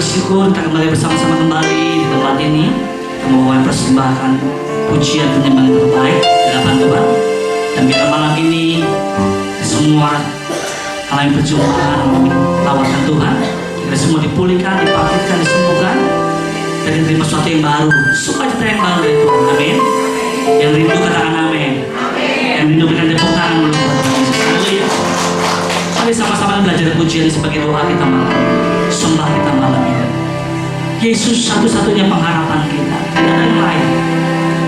bersyukur kita kembali bersama-sama kembali di tempat ini. Kita mau persembahkan pujian penyembahan yang terbaik di hadapan Tuhan. Dan biar malam ini semua kami berjumpa lawatan Tuhan, kita semua dipulihkan, dibangkitkan, disembuhkan, dan diterima sesuatu yang baru, sukacita yang baru dari Tuhan. Amin. Yang rindu katakan amin. Yang rindu berikan tepuk tangan dulu buat Tuhan Yesus. Haleluya. Mari sama-sama belajar pujian sebagai doa kita malam, sembah kita malam ini. Yesus satu-satunya pengharapan kita, tidak ada yang lain.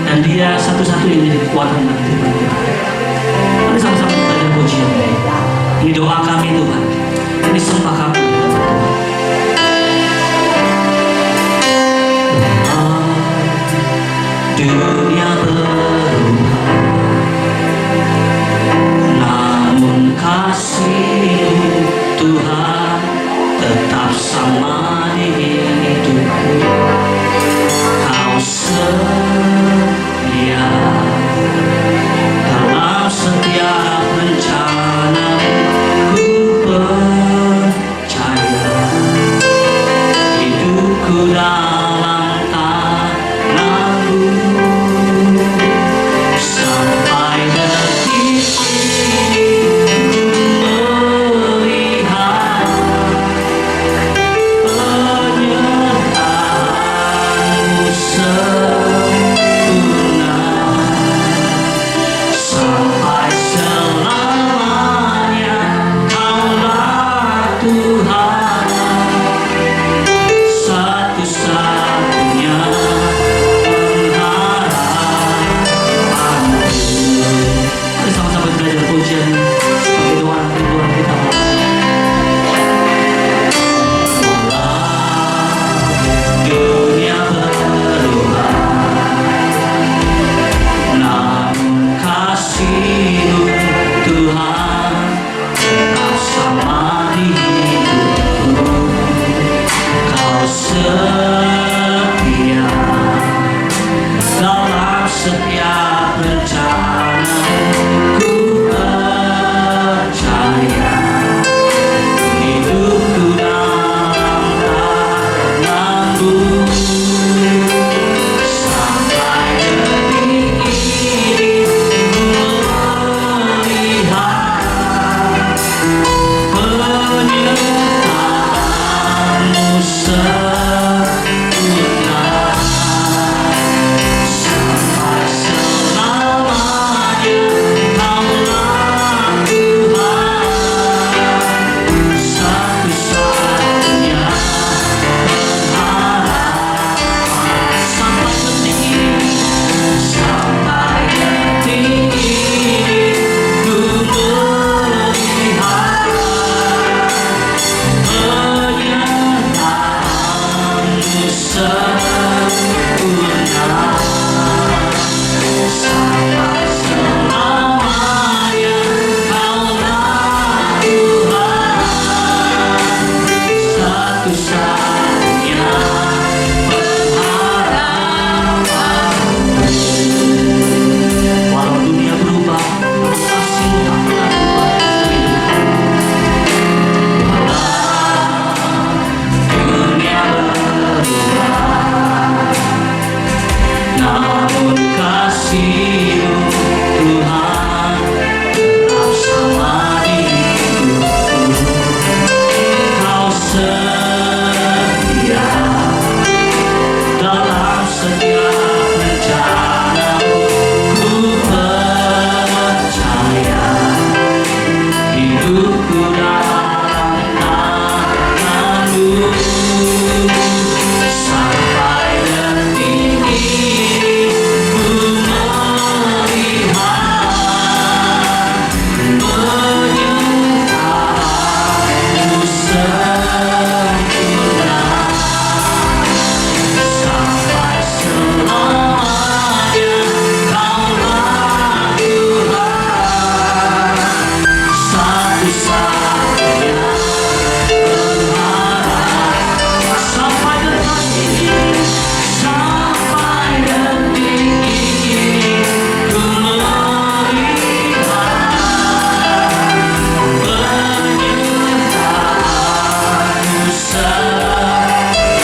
Dan Dia satu-satunya yang menjadi kekuatan dalam kehidupan kita. Mari sama-sama belajar pujian. Ini doa kami Tuhan, ini sembah kami. Dunia berubah, namun kasih Tuhan tetap sama di hidupku. Kau setia dalam setiap rencana, ku percaya hidupku dalam tangan-Mu. Sampai detik ini melihat penyertaan-Mu sempurna. Sampai selamanya Kaulah Tuhan, satu-satunya pengharapanku. Mari sama-sama belajar pujian sebagai doa kerinduan kita. Dunia berubah, namun kasih-Mu Tuhan tetap sama di hidupku. Kau setia dalam setiap rencana, ku percaya hidupku dalam tangan-Mu. Sampai detik ini melihat penyertaan-Mu sempurna. Sampai selamanya Kaulah Tuhan, satu-satunya pengharapan. Sampai detik ini, sampai detik ini, ku melihat penyertaan-Mu sempurna. Sampai selamanya Kaulah Tuhan, satu-satunya pengharapan. Walau dunia berubah, namun kasih-Mu tak pernah berubah dalam hidupku. Walau dunia berubah, namun kasih-Mu Tuhan tetap sama di hidupku. Kau setia dalam setiap rencana-Mu, ku percaya hidupku dalam tangan-Mu. Sampai detik ini ku melihat penyertaan-Mu sempurna. Sampai selamanya Kaulah Tuhan, satu-satunya pengharapan. Sampai detik ini, sampai detik ini, ku melihat penyertaan-Mu sempurna.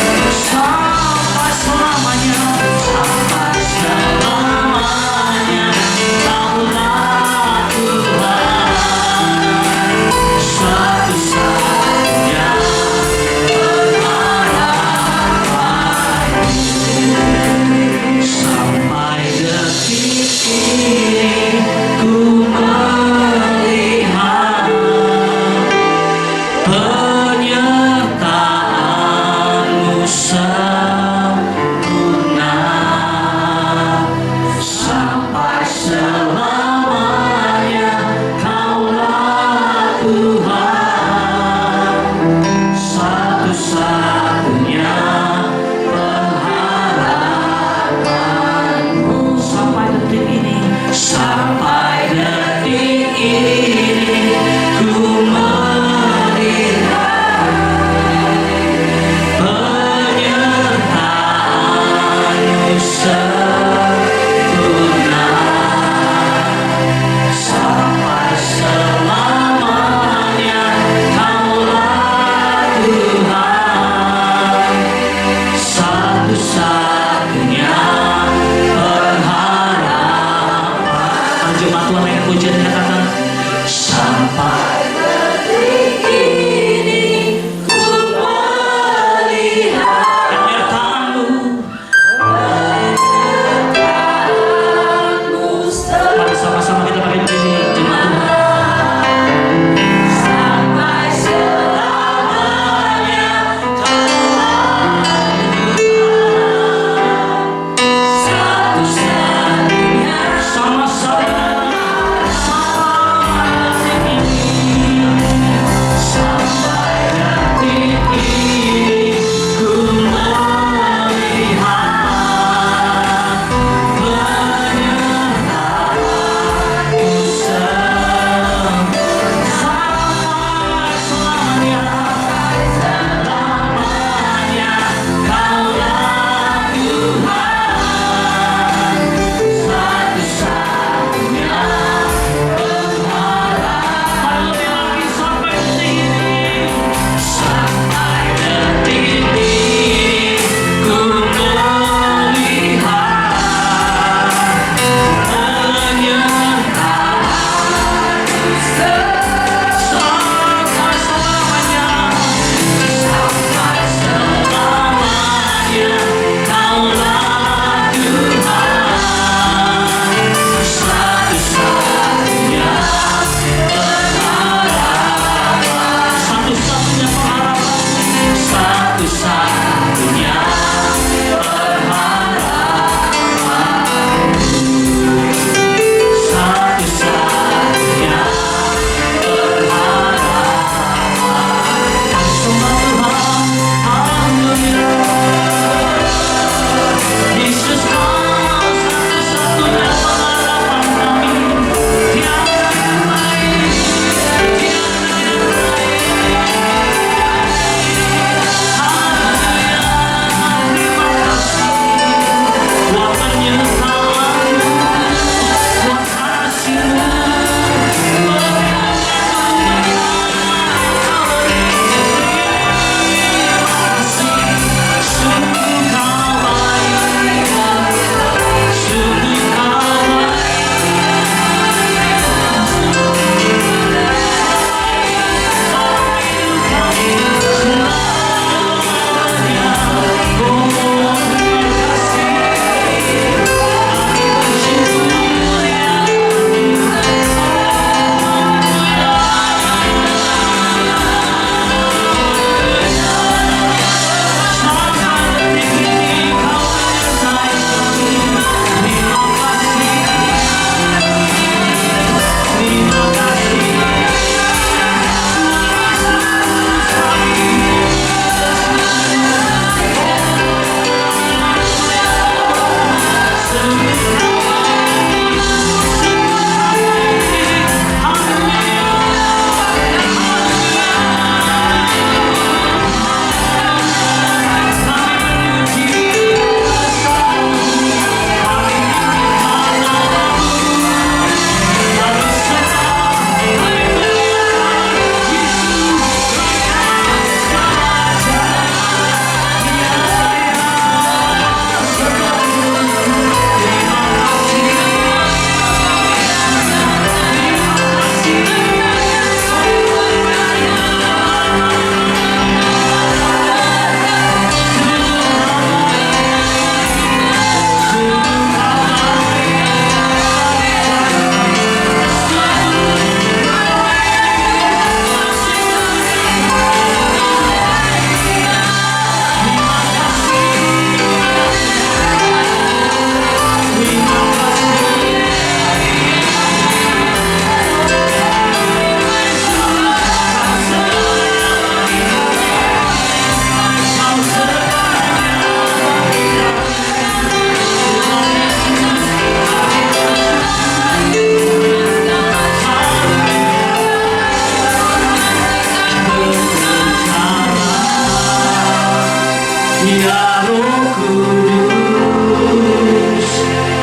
Ya Roh Kudus,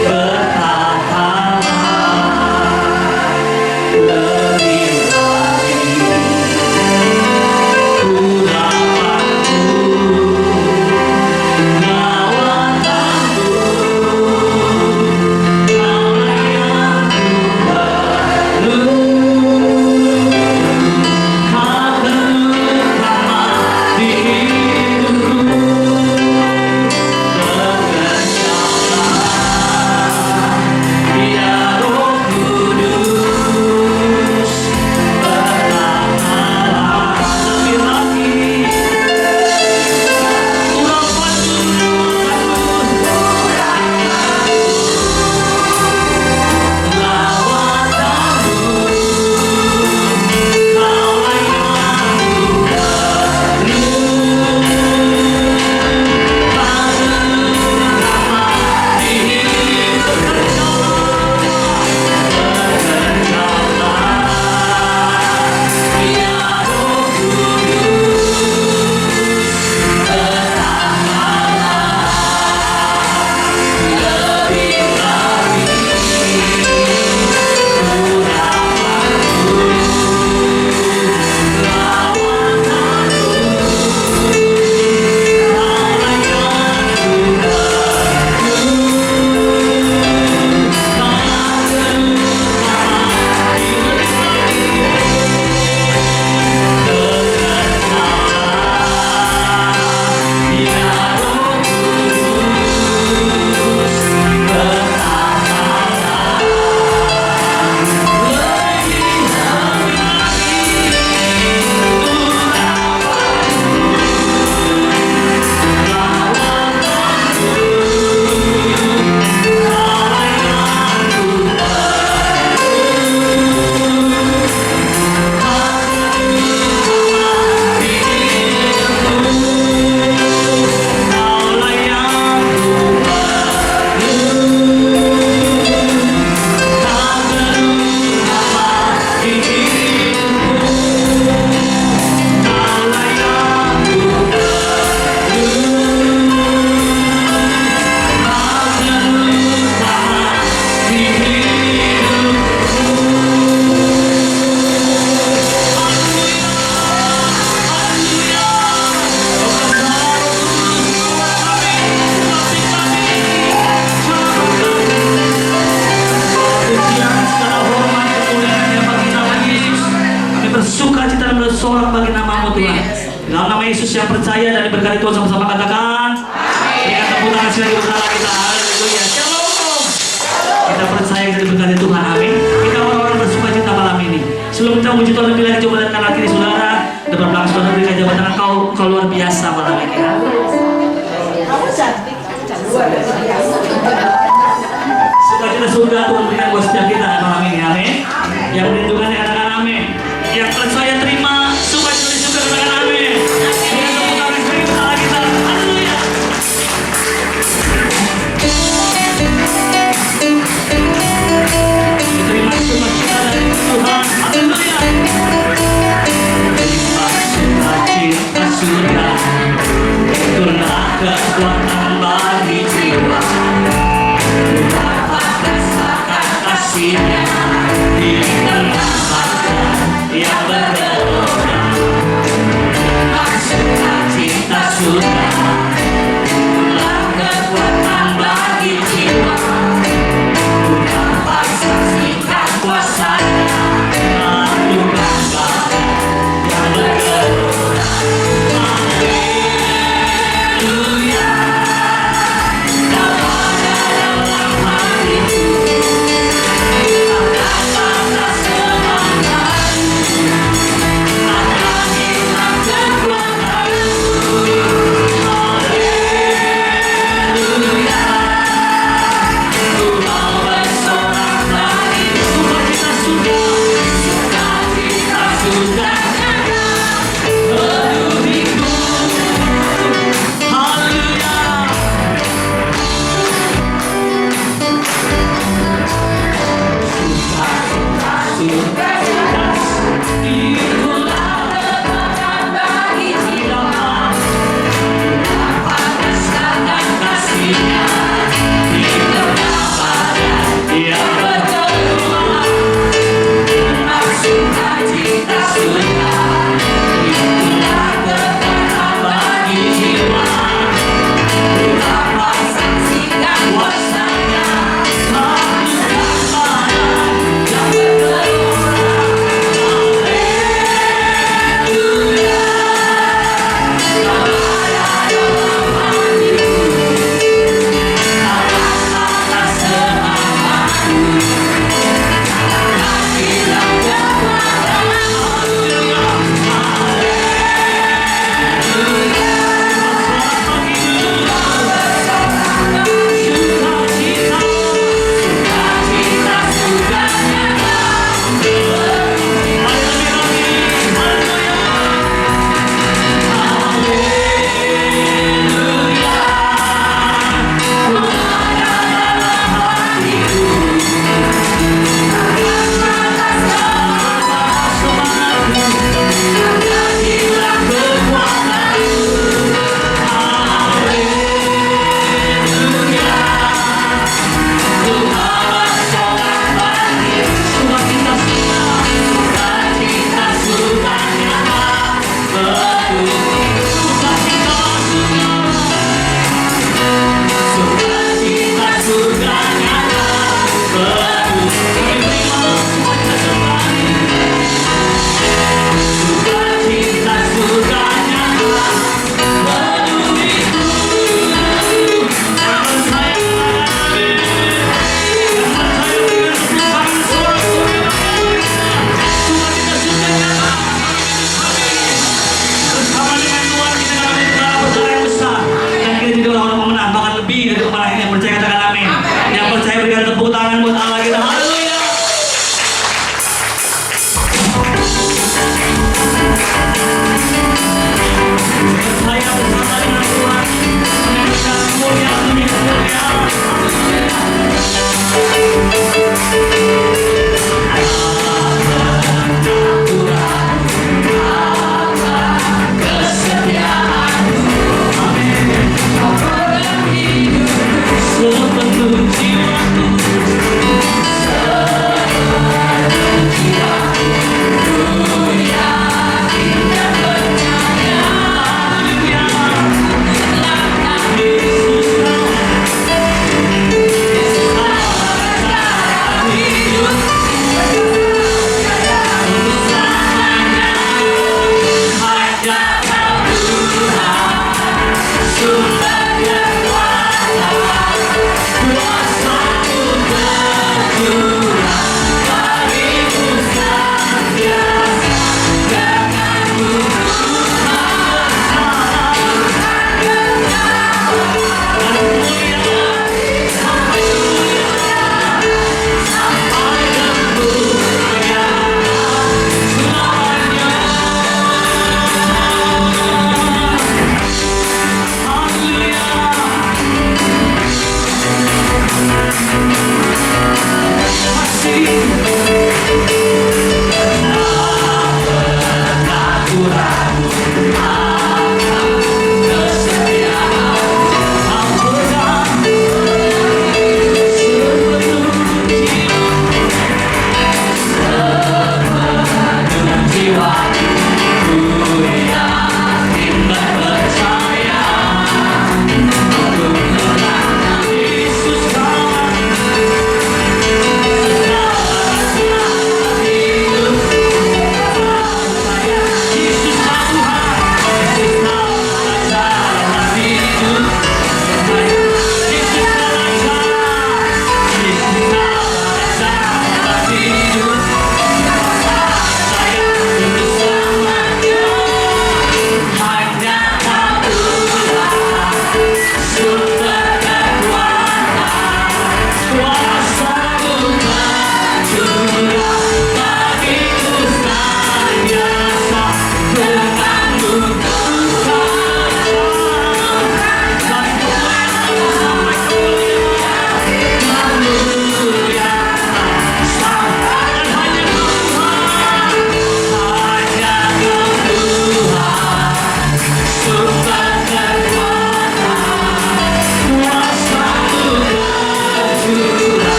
berkatalah lebih lagi, ku dapat melawan bersorak bagi nama-Mu Tuhan. Dalam nama Yesus yang percaya dan diberkati Tuhan, sama-sama katakan. Berikan tepuk tangan sekali bersama kita. Haleluya. Shalom. Kita percaya dan diberkati Tuhan. Amin. Kita orang-orang bersuka cita malam ini. Sebelum kita memuji Tuhan lebih lagi, coba lihat kanan kiri saudara. Depan belakang saudara, berikan jabat tangan kau luar biasa malam ini. Sukacita surga Tuhan berikan buat setiap kita malam ini. Amin. Yang melindungannya katakan amin. Yang percaya terima sukacita di surga katakan amin. Berikan tepuk tangan sekali bersama kita. Haleluya. Terima sukacita dari Tuhan. Haleluya. Terima sukacita surga, itulah kekuatan bagi jiwa. Kasihnya di tengah harta yang bergelora, sukacita surga, itulah kekuatan bagi jiwa. Dapat saksikan kuasanya, lakukan badan yang bergelora. Haleluya.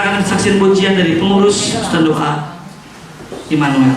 akan ada saksian pujian dari pengurus Ustaz Doa Immanuel.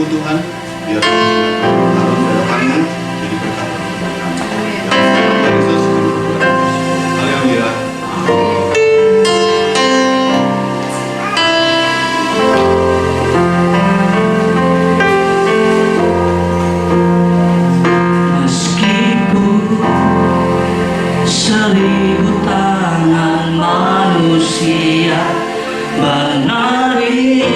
tunggu Tuhan, biar tahun ke depannya jadi berkat bagi kami. Dalam Yesus kami berdoa. Haleluya. Meskipun 1000 tangan manusia menarikmu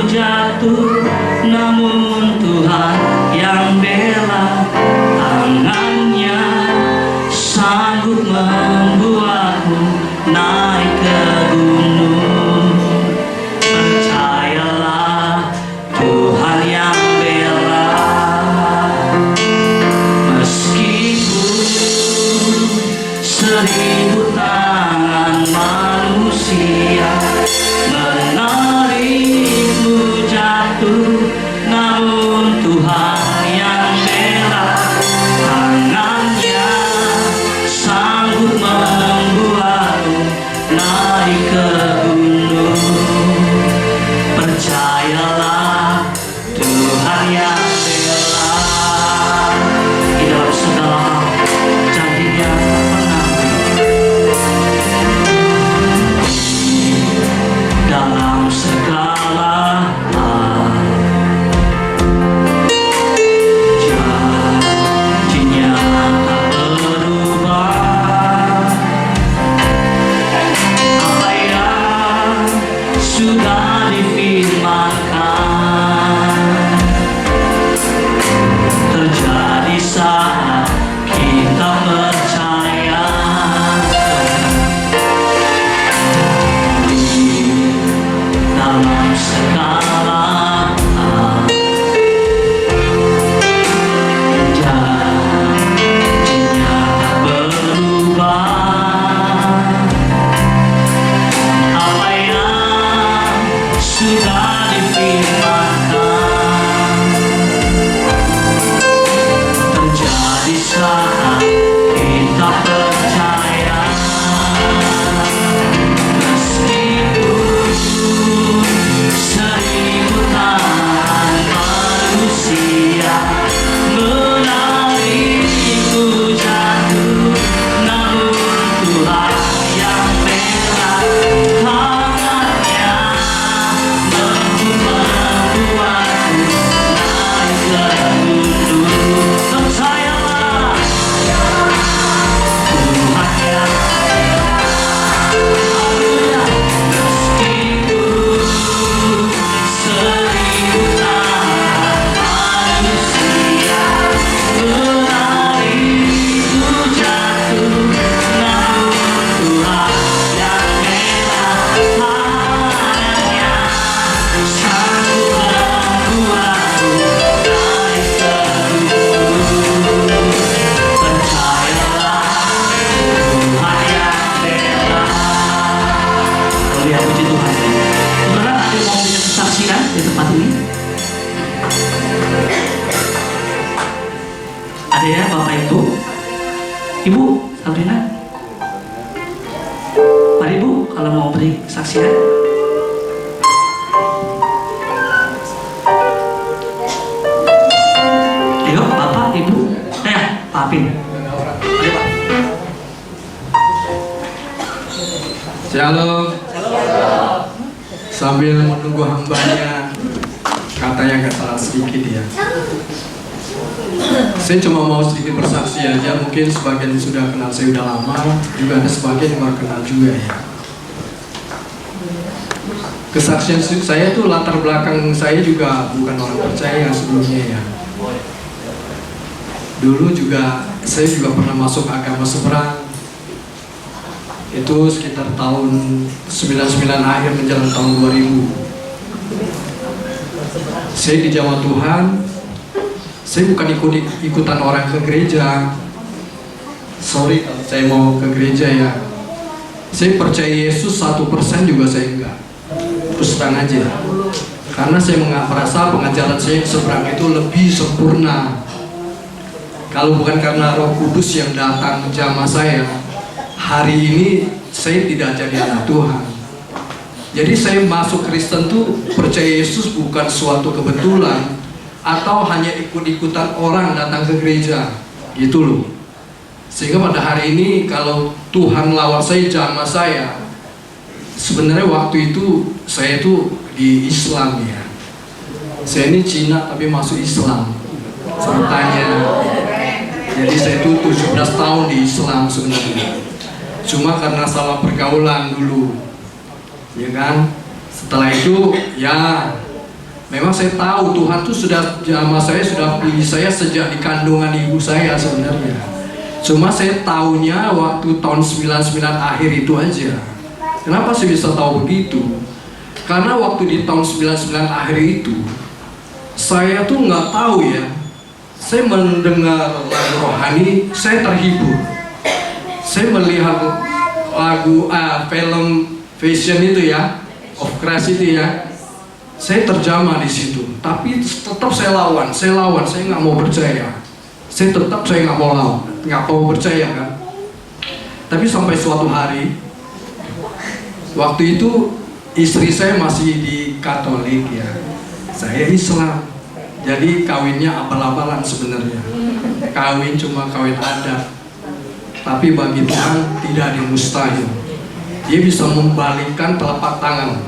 jatuh, namun Tuhan yang bela, tangannya sanggup membuatmu naik ke gunung. Percayalah, Tuhan yang bela. Meskipun 1000 tangan manusia menarikmu jatuh, namun Tuhan yang bela, tangannya sanggup membuatmu naik ke gunung. Percayalah, Tuhan yang bela. Di dalam segala hal, janjinya tak pernah. Dalam segala hal, janjinya tak berubah. Apa yang sudah difirmankan terjadi saat kita percaya. Dalam segala hal, janjinya tak berubah. Apa yang sudah difirmankan terjadi saat kita percaya. Meskipun 1000 tangan manusia menarikmu jatuh, namun Tuhan yang bela, tangannya membuatku naik ke gunung. Percayalah, Tuhan yang haleluya. Meskipun 1000 tangan manusia menarikmu jatuh, namun Tuhan yang bela, tangannya sanggup membuatku naik ke gunung. Percayalah, Tuhan yang bela. Haleluya, puji Tuhan. Saudara, ada yang mau punya kesaksian di tempat ini? Ada ya, Bapak Ibu? Ibu, Sabrina? Mari Ibu, kalau mau beri kesaksian. Ayo, Bapak, Ibu. Pak Apin. Ayo, Pak. Shalom. Sambil menunggu hambanya, katanya agak salah sedikit ya. Saya cuma mau sedikit bersaksi aja. Mungkin sebagian yang sudah kenal saya udah lama, juga ada sebagian yang baru kenal juga ya. Kesaksian saya tuh latar belakang saya juga bukan orang percaya sebelumnya ya. Dulu juga saya juga pernah masuk agama seberang. Itu sekitar tahun 99 akhir menjelang tahun 2000. Saya di Jawa Tuhan. Saya bukan ikutan orang ke gereja. Sorry kalau saya mau ke gereja ya. Saya percaya Yesus 1% juga saya enggak. Terus terang aja. Karena saya merasa pengajaran saya ke seberang itu lebih sempurna. Kalau bukan karena Roh Kudus yang datang menjamah saya, hari ini saya tidak jadi anak Tuhan. Jadi saya masuk Kristen tuh percaya Yesus bukan suatu kebetulan, atau hanya ikut-ikutan orang datang ke gereja, gitu loh. Sehingga pada hari ini kalau Tuhan lawat saya, jamah saya, sebenarnya waktu itu saya itu di Islam ya. Saya ini Cina tapi masuk Islam ceritanya. Jadi saya itu 17 tahun di Islam sebenarnya. Cuma karena salah pergaulan dulu, ya kan. Setelah itu ya memang saya tahu Tuhan tuh sudah jamah saya, sudah pilih saya sejak di kandungan ibu saya sebenarnya. Cuma saya tahunya waktu tahun 99 akhir itu aja. Kenapa saya bisa tahu begitu? Karena waktu di tahun 99 akhir itu saya tuh nggak tahu ya. Saya mendengar lagu rohani, saya terhibur. Saya melihat lagu film fashion itu ya, of Christ itu ya. Saya terjamah di situ. Tapi tetap saya lawan, saya nggak mau percaya. Saya nggak mau lawan, nggak mau percaya kan. Tapi sampai suatu hari, waktu itu istri saya masih di Katolik ya, saya Islam. Jadi kawinnya abal-abalan sebenarnya. Kawin cuma kawin adat. Tapi bagi Tuhan tidak ada yang mustahil. Dia bisa membalikkan telapak tangan.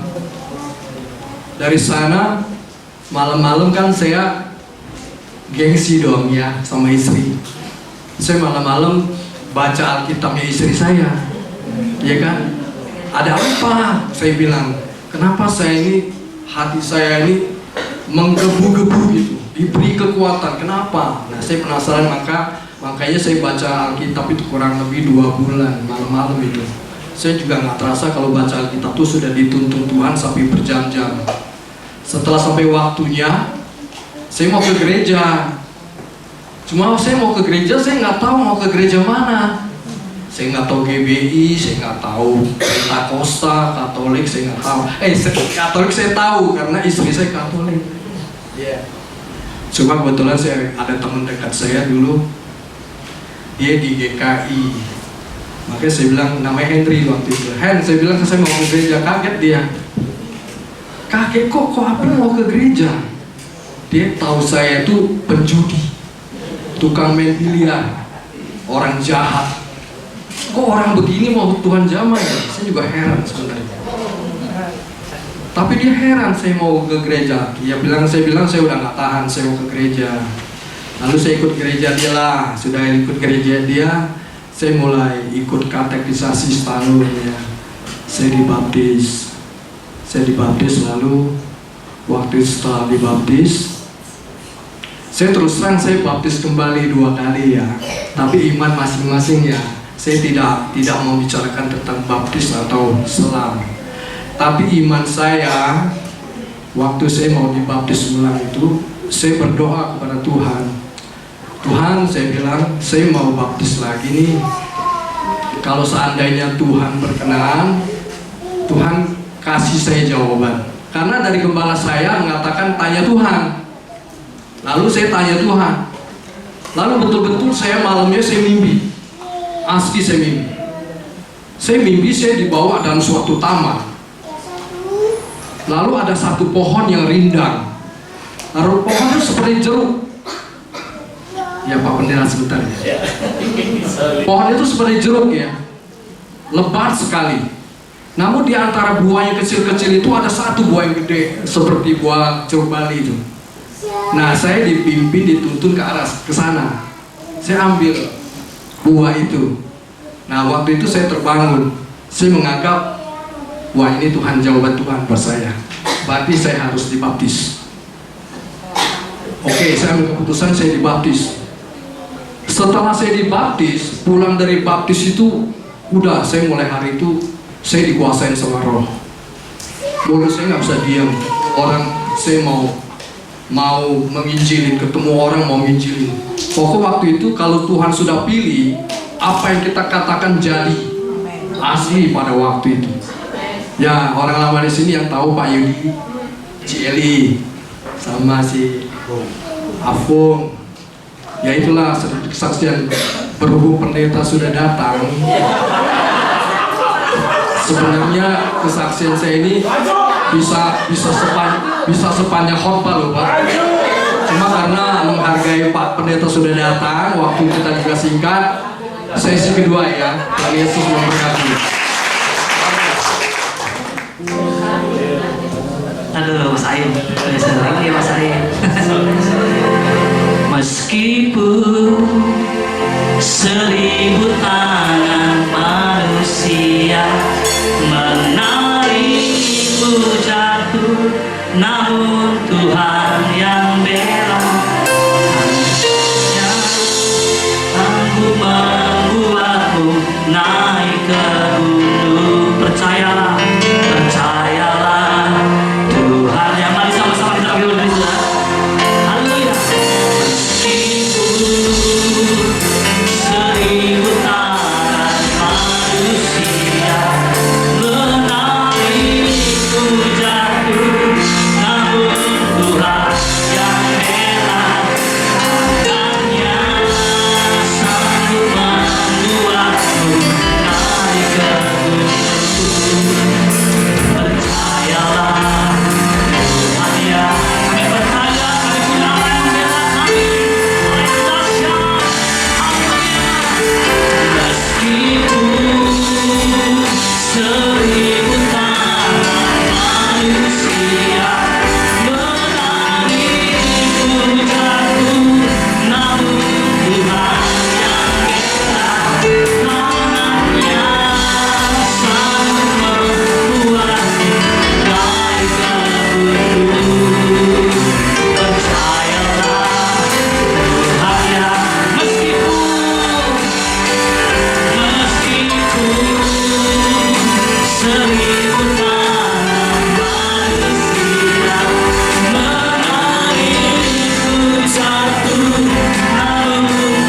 Dari sana malam-malam kan saya gengsi dong ya sama istri. Saya malam-malam baca Alkitabnya istri saya. Ya kan? Ada apa? Saya bilang, kenapa saya ini, hati saya ini menggebu-gebu gitu, diberi kekuatan. Kenapa? Nah saya penasaran, makanya saya baca Alkitab itu kurang lebih 2 bulan malam-malam itu. Saya juga nggak terasa kalau baca Alkitab itu sudah dituntun Tuhan sampai berjam-jam. Setelah sampai waktunya, saya mau ke gereja. Cuma saya mau ke gereja, saya nggak tahu mau ke gereja mana. Saya nggak tahu GBI, saya nggak tahu Pentakosta, Katolik, saya nggak tahu. Katolik saya tahu karena istri saya Katolik. Cuma kebetulan saya ada teman dekat saya dulu, dia di GKI. Makanya saya bilang, namanya Henry waktu itu. Saya bilang saya mau ke gereja, kaget dia. Kaget kok apa mau ke gereja? Dia tahu saya itu penjudi, tukang main biliar, orang jahat. Kok orang begini mau Tuhan jamah ya? Saya juga heran sebenarnya. Tapi dia heran saya mau ke gereja. Saya bilang saya udah nggak tahan, saya mau ke gereja. Lalu saya ikut gereja dia lah. Sudah ikut gereja dia, saya mulai ikut katekisasi setahun ya. Saya dibaptis. Lalu waktu setelah dibaptis, saya terus terang saya baptis kembali 2 kali ya. Tapi iman masing-masing ya. Saya tidak mau bicarakan tentang baptis atau selam. Tapi iman saya, waktu saya mau dibaptis ulang itu, saya berdoa kepada Tuhan. Tuhan, saya bilang, saya mau baptis lagi nih. Kalau seandainya Tuhan berkenan, Tuhan kasih saya jawaban. Karena dari gembala saya mengatakan tanya Tuhan. Lalu saya tanya Tuhan. Lalu betul-betul saya malamnya saya mimpi. Asli saya mimpi. Saya mimpi saya dibawa dalam suatu taman. Lalu ada satu pohon yang rindang. Lalu pohon itu seperti jeruk. Ya Pak Pendeta sebentar ya. Pohon itu seperti jeruk ya. Lebat sekali. Namun di antara buah yang kecil-kecil itu ada satu buah yang gede, seperti buah jeruk Bali itu. Nah saya dipimpin, dituntun ke sana. Saya ambil buah itu. Nah waktu itu saya terbangun. Saya menganggap, wah ini Tuhan, jawaban Tuhan buat saya. Berarti saya harus dibaptis. Oke, saya ambil keputusan, saya dibaptis. Setelah saya dibaptis, pulang dari baptis itu, udah saya mulai hari itu saya dikuasain sama Roh. Mulut saya nggak bisa diam. Orang saya mau menginjilin, ketemu orang mau menginjilin. Pokok waktu itu kalau Tuhan sudah pilih, apa yang kita katakan jadi. Asli pada waktu itu. Ya orang lama di sini yang tahu Pak Yudi, Celi, sama si Afung. Ya itulah kesaksian. Berhubung pendeta sudah datang. Sebenarnya kesaksian saya ini bisa sepanjang khotbah loh Pak. Cuma karena menghargai Pak Pendeta sudah datang, waktu kita juga singkat, sesi kedua ya. Tuhan Yesus memberkati. Aduh, Mas Aim. Bisa lagi ya Mas Aim. Meskipun 1000 tangan manusia menarikmu jatuh, namun Tuhan yang bela hanya sanggup membuatmu naik ke gunung. Percayalah, percayalah, Tuhan yang mari sama-sama kita bagi dari sana. Haleluya. Meskipun 1000 tangan manusia menarikmu jatuh, namun Tuhan yang bela hanya sanggup membuatmu naik ke gunung. Percayalah, Tuhan yang kami percaya, kami punya Allah yang membela kami. Allah yang dahsyat. Haleluya. Meskipun 1000 tangan manusia menarikmu jatuh, namun Tuhan yang bela tangannya sanggup membuatmu naik ke gunung. Percayalah, Tuhan yang meskipun 1000 tangan manusia menarikmu jatuh, namun Tuhan yang bela tangannya sanggup membuatmu naik ke gunung.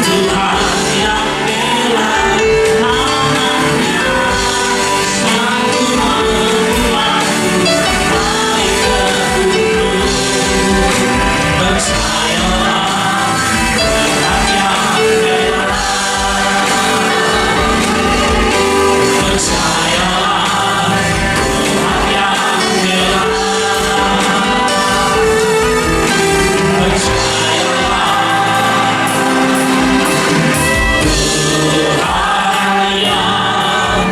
Percayalah, Tuhan yang bela. Percayalah, Tuhan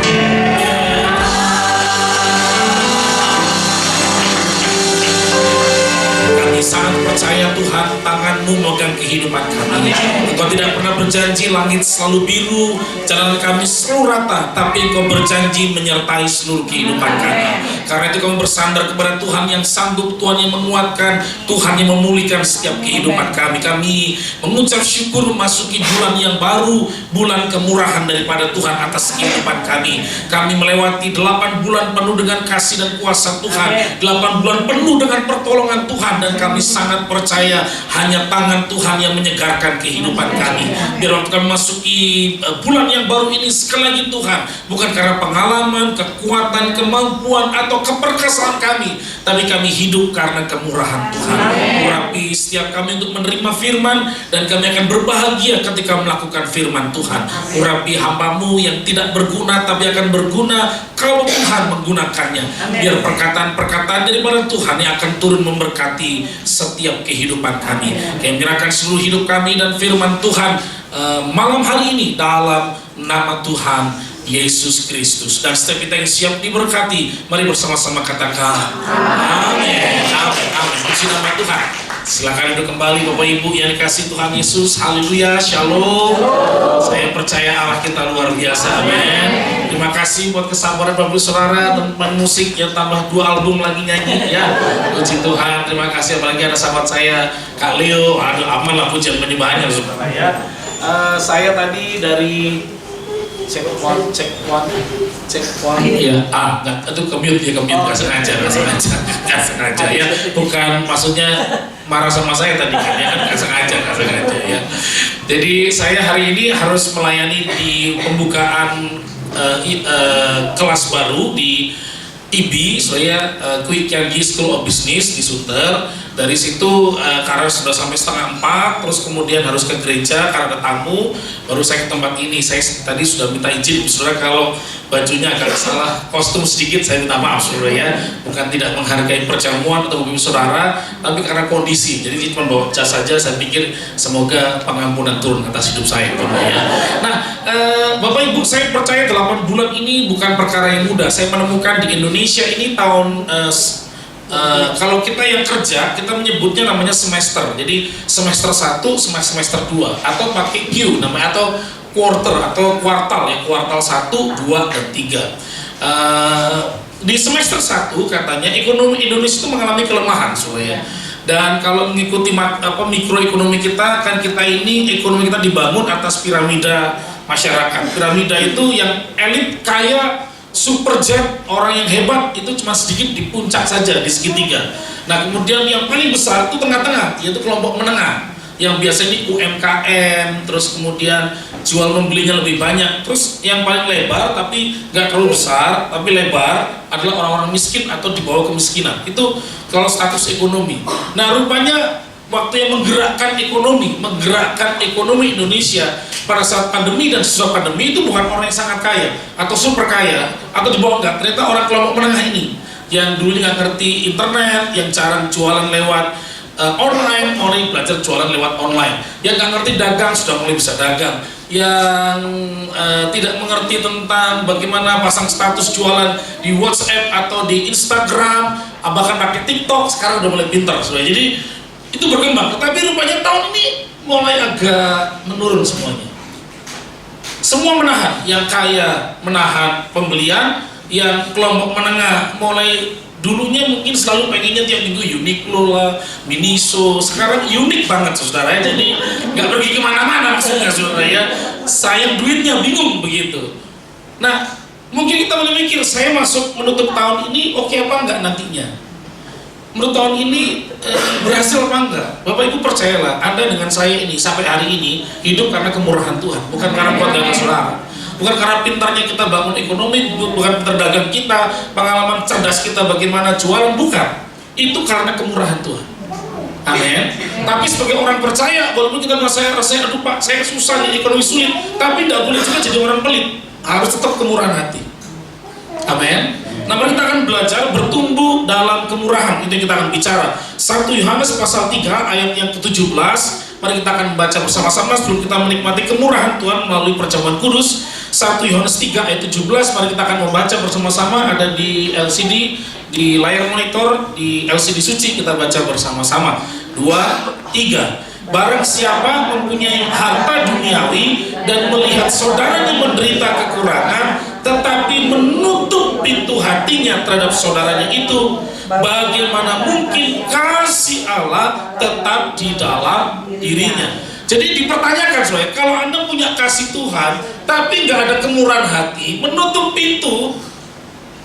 yang bela. Kami sangat percaya Tuhan, tangan-Mu memegang kehidupan kami. Engkau tidak pernah berjanji langit selalu biru, jalan kami selalu rata, tapi Engkau berjanji menyertai seluruh kehidupan kami. Karena itu kami bersandar kepada Tuhan yang sanggup, Tuhan yang menguatkan, Tuhan yang memulihkan setiap kehidupan kami. Kami mengucap syukur memasuki bulan yang baru, bulan kemurahan daripada Tuhan atas kehidupan kami. Kami melewati 8 bulan penuh dengan kasih dan kuasa Tuhan, 8 bulan penuh dengan pertolongan Tuhan, dan kami sangat percaya hanya tangan Tuhan yang menyegarkan kehidupan kami. Biar waktu kami masuki bulan yang baru ini, sekali lagi Tuhan, bukan karena pengalaman, kekuatan, kemampuan, atau keperkasaan kami, tapi kami hidup karena kemurahan Tuhan. Urapi setiap kami untuk menerima firman, dan kami akan berbahagia ketika melakukan firman Tuhan. Urapi hamba-Mu yang tidak berguna, tapi akan berguna kalau Tuhan menggunakannya. Biar perkataan-perkataan daripada Tuhan yang akan turun memberkati setiap kehidupan kami. Kami menyerahkan seluruh hidup kami dan firman Tuhan malam hari ini dalam nama Tuhan Yesus Kristus. Dan setiap kita yang siap diberkati, mari bersama-sama katakan amin. Amin. Amin. Puji nama Tuhan. Silakan duduk kembali Bapak Ibu yang dikasih Tuhan Yesus. Haleluya, shalom. Saya percaya Allah kita luar biasa. Amin. Terima kasih buat kesabaran Bapak Ibu Saudara, teman musik yang tambah 2 album lagi nyanyi ya. Puji Tuhan. Terima kasih, apalagi ada sahabat saya Kak Leo. Aduh, aman lah pujian penyembahannya Saudara ya. Saya tadi dari cek one ya, itu kemute nggak sengaja ya, bukan maksudnya marah sama saya tadi kan ya, kan nggak sengaja ya. Jadi saya hari ini harus melayani di pembukaan kelas baru di IB, saya Quick Yangi School of Business di Sunter, Dari situ karena sudah sampai 3:30, terus kemudian harus ke gereja karena ada tamu, baru saya ke tempat ini. Saya tadi sudah minta izin saudara kalau bajunya agak salah kostum sedikit, saya minta maaf saudara ya. Bukan tidak menghargai perjamuan atau mobil saudara, tapi karena kondisi. Jadi cuma bawa jas saja, saya pikir semoga pengampunan turun atas hidup saya ya. Nah, Bapak Ibu, saya percaya 8 bulan ini bukan perkara yang mudah. Saya menemukan di Indonesia ini tahun kalau kita yang kerja, kita menyebutnya namanya semester. Jadi semester 1, semester 2, atau pakai Q namanya, atau quarter atau kuartal ya, kuartal 1, 2, dan 3. Di semester 1 katanya ekonomi Indonesia itu mengalami kelemahan soalnya. Dan kalau mengikuti mikroekonomi kita, kan kita ini ekonomi kita dibangun atas piramida masyarakat. Piramida itu yang elit kaya, superjet, orang yang hebat itu cuma sedikit di puncak saja, di segitiga. Nah kemudian yang paling besar itu tengah-tengah, yaitu kelompok menengah yang biasanya UMKM, terus kemudian jual membelinya lebih banyak. Terus yang paling lebar tapi nggak terlalu besar tapi lebar adalah orang-orang miskin atau di bawah kemiskinan. Itu kalau status ekonomi. Nah rupanya waktu yang menggerakkan ekonomi Indonesia pada saat pandemi dan sesudah pandemi itu bukan orang yang sangat kaya atau super kaya atau di bawah, enggak, ternyata orang kelompok menengah ini yang dulunya nggak ngerti internet, yang jarang jualan lewat online, mulai belajar jualan lewat online, yang nggak ngerti dagang sudah mulai bisa dagang, yang tidak mengerti tentang bagaimana pasang status jualan di WhatsApp atau di Instagram, bahkan pakai TikTok sekarang udah mulai pintar. Jadi itu berkembang, tetapi rupanya tahun ini mulai agak menurun semuanya. Semua menahan, yang kaya menahan pembelian, yang kelompok menengah mulai dulunya mungkin selalu pengennya tiap minggu Uniqlo lah, Miniso, sekarang unik banget saudara ya, jadi nggak pergi kemana-mana maksudnya saudara ya, sayang duitnya, bingung begitu. Nah mungkin kita boleh mikir, saya masuk menutup tahun ini oke apa enggak nantinya? Menurut tahun ini berhasil apa enggak? Bapak Ibu percayalah, Anda dengan saya ini sampai hari ini hidup karena kemurahan Tuhan, bukan karena kuat daya saudara, bukan karena pintarnya kita bangun ekonomi, bukan pintar dagang kita, pengalaman cerdas kita bagaimana jualan, bukan. Itu karena kemurahan Tuhan. Amin. Tapi sebagai orang percaya, walaupun kita merasa aduh Pak, saya susah nih, ekonomi sulit, tapi tidak boleh juga jadi orang pelit, harus tetap kemurahan hati. Amin. Nah, mari kita akan belajar bertumbuh dalam kemurahan. Itu yang kita akan bicara. 1 Yohanes pasal 3 ayat yang ke-17. Mari kita akan baca bersama-sama sebelum kita menikmati kemurahan Tuhan melalui perjamuan kudus. 1 Yohanes 3 ayat 17. Mari kita akan membaca bersama-sama, ada di LCD, di layar monitor, di LCD suci, kita baca bersama-sama. 2, 3. Barang siapa mempunyai harta duniawi dan melihat saudaranya menderita kekurangan, tetapi menutup pintu hatinya terhadap saudaranya itu, bagaimana mungkin kasih Allah tetap di dalam dirinya? Jadi dipertanyakan saudara, kalau Anda punya kasih Tuhan tapi nggak ada kemurahan hati, menutup pintu,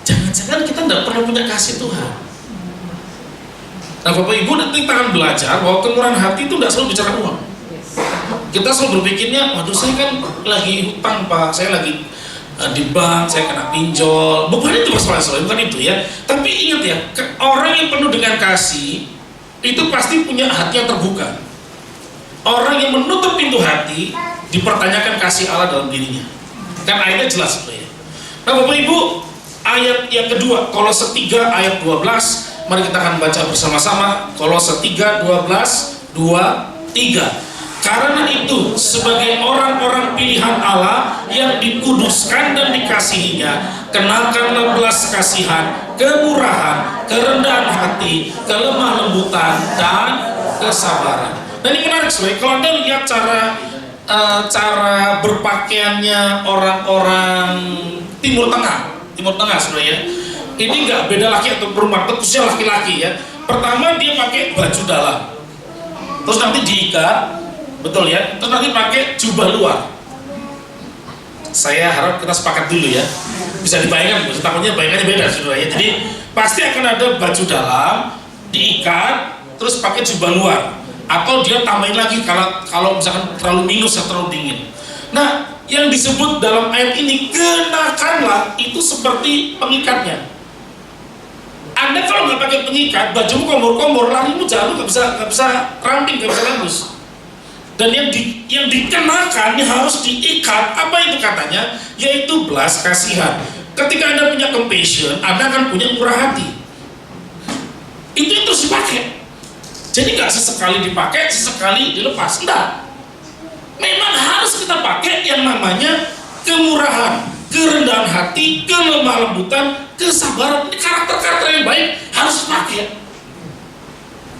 jangan-jangan kita nggak pernah punya kasih Tuhan. Nah Bapak Ibu, nanti kita akan belajar bahwa kemurahan hati itu tidak selalu bicara uang. Kita selalu berpikirnya, waduh saya kan lagi hutang Pak, saya lagi di bank, saya kena pinjol. Bukan itu masalah, bukan itu ya. Tapi ingat ya, orang yang penuh dengan kasih itu pasti punya hati yang terbuka. Orang yang menutup pintu hati, dipertanyakan kasih Allah dalam dirinya. Kan ayatnya jelas sebenarnya. Nah Bapak Ibu, ayat yang kedua, Kolose 3 ayat 12. Mari kita akan baca bersama-sama. Kolose 3, 12, 2, 3. Karena itu, sebagai orang-orang pilihan Allah yang dikuduskan dan dikasihinya, kenakanlah belas kasihan, kemurahan, kerendahan hati, kelemah lembutan, dan kesabaran. Dan ini menarik sekali, kalau Anda lihat cara berpakaiannya orang-orang Timur Tengah sebenarnya. Ini nggak beda laki atau perempuan, khususnya laki-laki ya. Pertama dia pakai baju dalam, terus nanti diikat, betul ya. Terus nanti pakai jubah luar. Saya harap kita sepakat dulu ya. Bisa dibayangkan, takutnya bayangannya beda saudara ya. Jadi pasti akan ada baju dalam, diikat, terus pakai jubah luar. Atau dia tambahin lagi kalau misalkan terlalu minus atau terlalu dingin. Nah, yang disebut dalam ayat ini kenakanlah itu seperti pengikatnya. Anda kalau nggak pakai pengikat, bajumu komor-komor, larimu jauh, nggak bisa ramping, nggak bisa lembus. Dan yang dikenakan, yang harus diikat, apa itu katanya? Yaitu belas kasihan. Ketika Anda punya compassion, Anda akan punya murah hati. Itu yang terus dipakai. Jadi nggak sesekali dipakai, sesekali dilepas. Enggak. Memang harus kita pakai yang namanya kemurahan, kerendahan hati, kelemah lembutan, kesabaran. Ini karakter-karakter yang baik harus dipakai.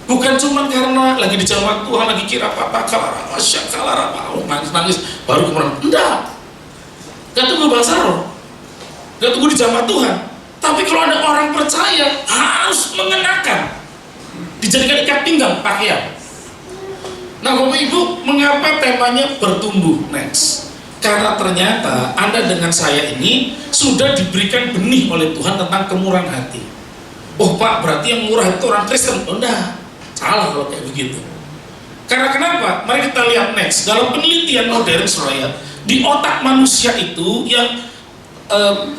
Bukan cuma karena lagi di jamaah Tuhan, lagi kira apa kalara, masya kalara, nangis baru kemudian. Enggak. Gak tunggu bahasa roh, gak tunggu di jamaah Tuhan. Tapi kalau ada orang percaya harus mengenakan, dijadikan ikat pinggang pakaian. Nah Bapak Ibu, mengapa temanya bertumbuh? Next. Karena ternyata Anda dengan saya ini sudah diberikan benih oleh Tuhan tentang kemurahan hati. Oh Pak, berarti yang murah itu orang Kristen? Oh enggak, salah kalau kayak begitu. Karena kenapa? Mari kita lihat next. Dalam penelitian modern Saudara, di otak manusia itu yang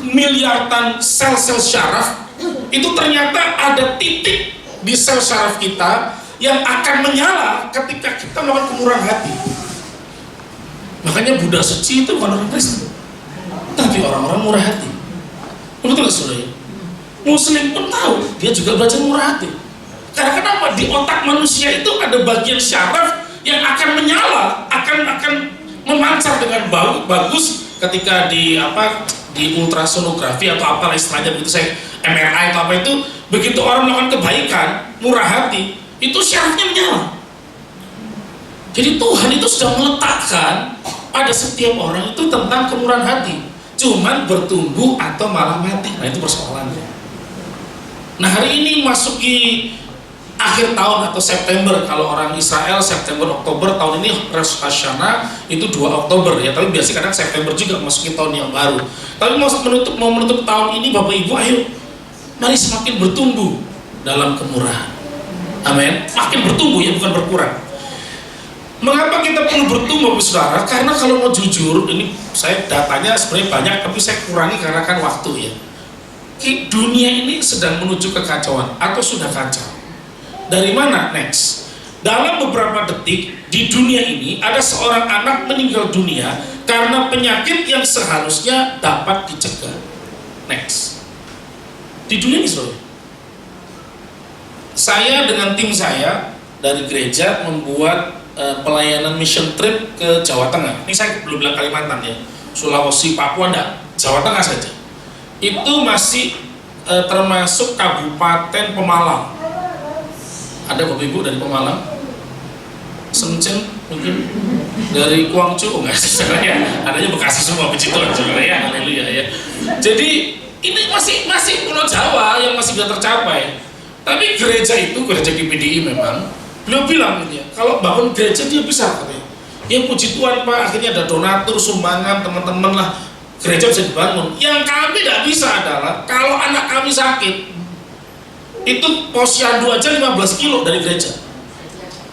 miliaran sel-sel syaraf, itu ternyata ada titik di sel syaraf kita yang akan menyala ketika kita melakukan kemurahan hati. Makanya Buddha suci itu bukan orang Kristen, tapi orang-orang murah hati. Betul nggak Saudara? Muslim pun tahu, dia juga belajar murah hati. Karena kenapa? Di otak manusia itu ada bagian syaraf yang akan menyala, akan memancar dengan bagus ketika di ultrasonografi atau apalah istilahnya begitu, saya MRI atau apa itu, begitu orang melakukan kebaikan, murah hati, itu syarafnya menyala. Jadi Tuhan itu sudah meletakkan pada setiap orang itu tentang kemurahan hati, cuman bertumbuh atau malah mati. Nah itu persoalannya. Nah hari ini masuki akhir tahun atau September, kalau orang Israel September Oktober, tahun ini Rosh Hashanah itu 2 Oktober ya, tapi biasanya kadang September juga masuki tahun yang baru. Tapi mau menutup tahun ini Bapak Ibu, ayo mari semakin bertumbuh dalam kemurahan. Amin. Makin bertumbuh ya, bukan berkurang. Mengapa kita perlu bertumbuh Saudara? Karena kalau mau jujur, ini saya datanya sebenarnya banyak, tapi saya kurangi karena kan waktu ya. Dunia ini sedang menuju kekacauan atau sudah kacau. Dari mana? Next. Dalam beberapa detik di dunia ini ada seorang anak meninggal dunia karena penyakit yang seharusnya dapat dicegah. Next. Di dunia ini Saudara, saya dengan tim saya dari gereja membuat pelayanan mission trip ke Jawa Tengah. Ini saya belum bilang Kalimantan ya, Sulawesi, Papua, enggak, Jawa Tengah saja. Itu masih termasuk Kabupaten Pemalang. Ada Bapak Ibu dari Pemalang? Shenzhen mungkin? Dari Guangzhou? Enggak, sebenarnya adanya Bekasi semua, puji Tuhan ya, haleluya ya. Jadi ini masih Pulau Jawa yang masih bisa tercapai. Tapi gereja itu, gereja GPDI memang, beliau bilang gitu ya, kalau bangun gereja dia bisa katanya. Ya puji Tuhan Pak, akhirnya ada donatur, sumbangan, teman-teman lah, gereja bisa dibangun. Yang kami tidak bisa adalah kalau anak kami sakit, itu posyandu aja 15 kilo dari gereja.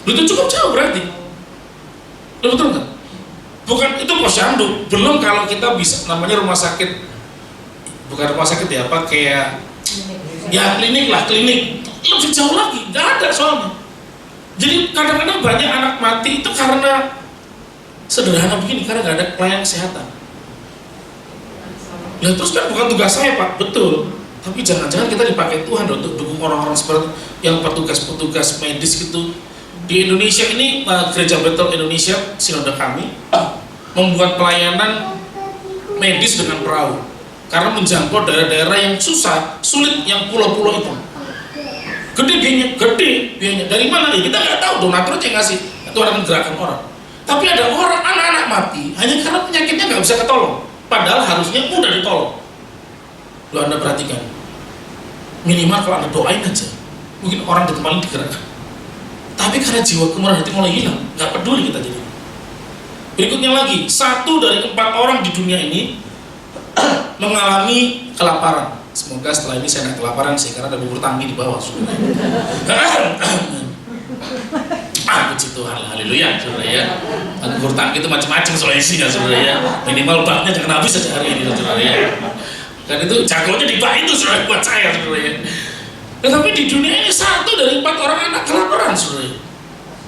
Itu cukup jauh berarti. Betul nggak? Bukan itu posyandu, belum kalau kita bisa namanya rumah sakit, bukan rumah sakit ya, apa kayak ya klinik lah, klinik lebih jauh lagi, nggak ada soalnya. Jadi kadang-kadang banyak anak mati itu karena sederhana begini, karena nggak ada pelayanan kesehatan. Ya terus kan bukan tugas saya Pak, betul. Tapi jangan-jangan kita dipakai Tuhan untuk dukung orang-orang seperti yang petugas-petugas medis gitu. Di Indonesia ini Gereja Betel Indonesia, sinode kami membuat pelayanan medis dengan perahu karena menjangkau daerah-daerah yang susah, sulit, yang pulau-pulau itu. Gede biayanya. Dari mana? Ya kita nggak tahu, donatur aja ngasih. Itu orang menggerakkan orang. Tapi ada orang, anak-anak mati hanya karena penyakitnya nggak bisa ketolong. Padahal harusnya mudah ditolong. Lo Anda perhatikan, minimal kalau Anda doain aja, mungkin orang di tempat ini digerakkan. Tapi karena jiwa kemurahan hati mulai hilang, nggak peduli kita jadi. Berikutnya lagi, 1 dari 4 orang di dunia ini mengalami kelaparan. Semoga setelah ini saya nggak kelaparan sih, karena ada bubur tangki di bawah. Puji Tuhan, haleluya, saudara ya. Bubur tangki itu macam-macam soal isinya, saudara ya. Minimal baknya jangan habis saja hari ini, saudara ya. Dan itu jagonya di bak itu, saudara, buat saya, saudara ya. Tetapi di dunia ini 1 dari 4 orang anak kelaparan, saudara.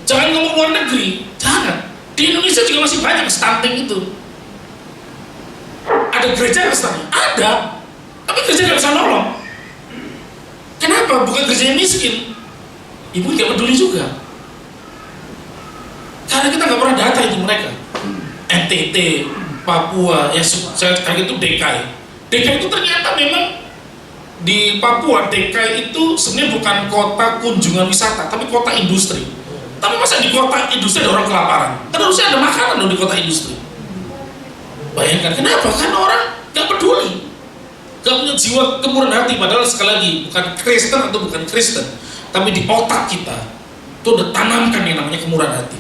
Jangan ngomong luar negeri, jangan. Di Indonesia juga masih banyak stunting itu. Ada gereja yang stunting? Ada. Tapi gereja nggak bisa nolong. Kenapa? Bukan gereja yang miskin. Ibu nggak peduli juga. Karena kita nggak pernah data itu mereka. NTT, Papua, ya sekarang itu DKI. DKI itu ternyata memang di Papua, DKI itu sebenarnya bukan kota kunjungan wisata, tapi kota industri. Tapi masa di kota industri ada orang kelaparan? Kan harusnya ada makanan dong di kota industri. Bayangkan kenapa? Karena orang nggak peduli, nggak punya jiwa kemurahan hati. Padahal sekali lagi bukan Kristen atau bukan Kristen, tapi di otak kita itu udah tanamkan yang namanya kemurahan hati.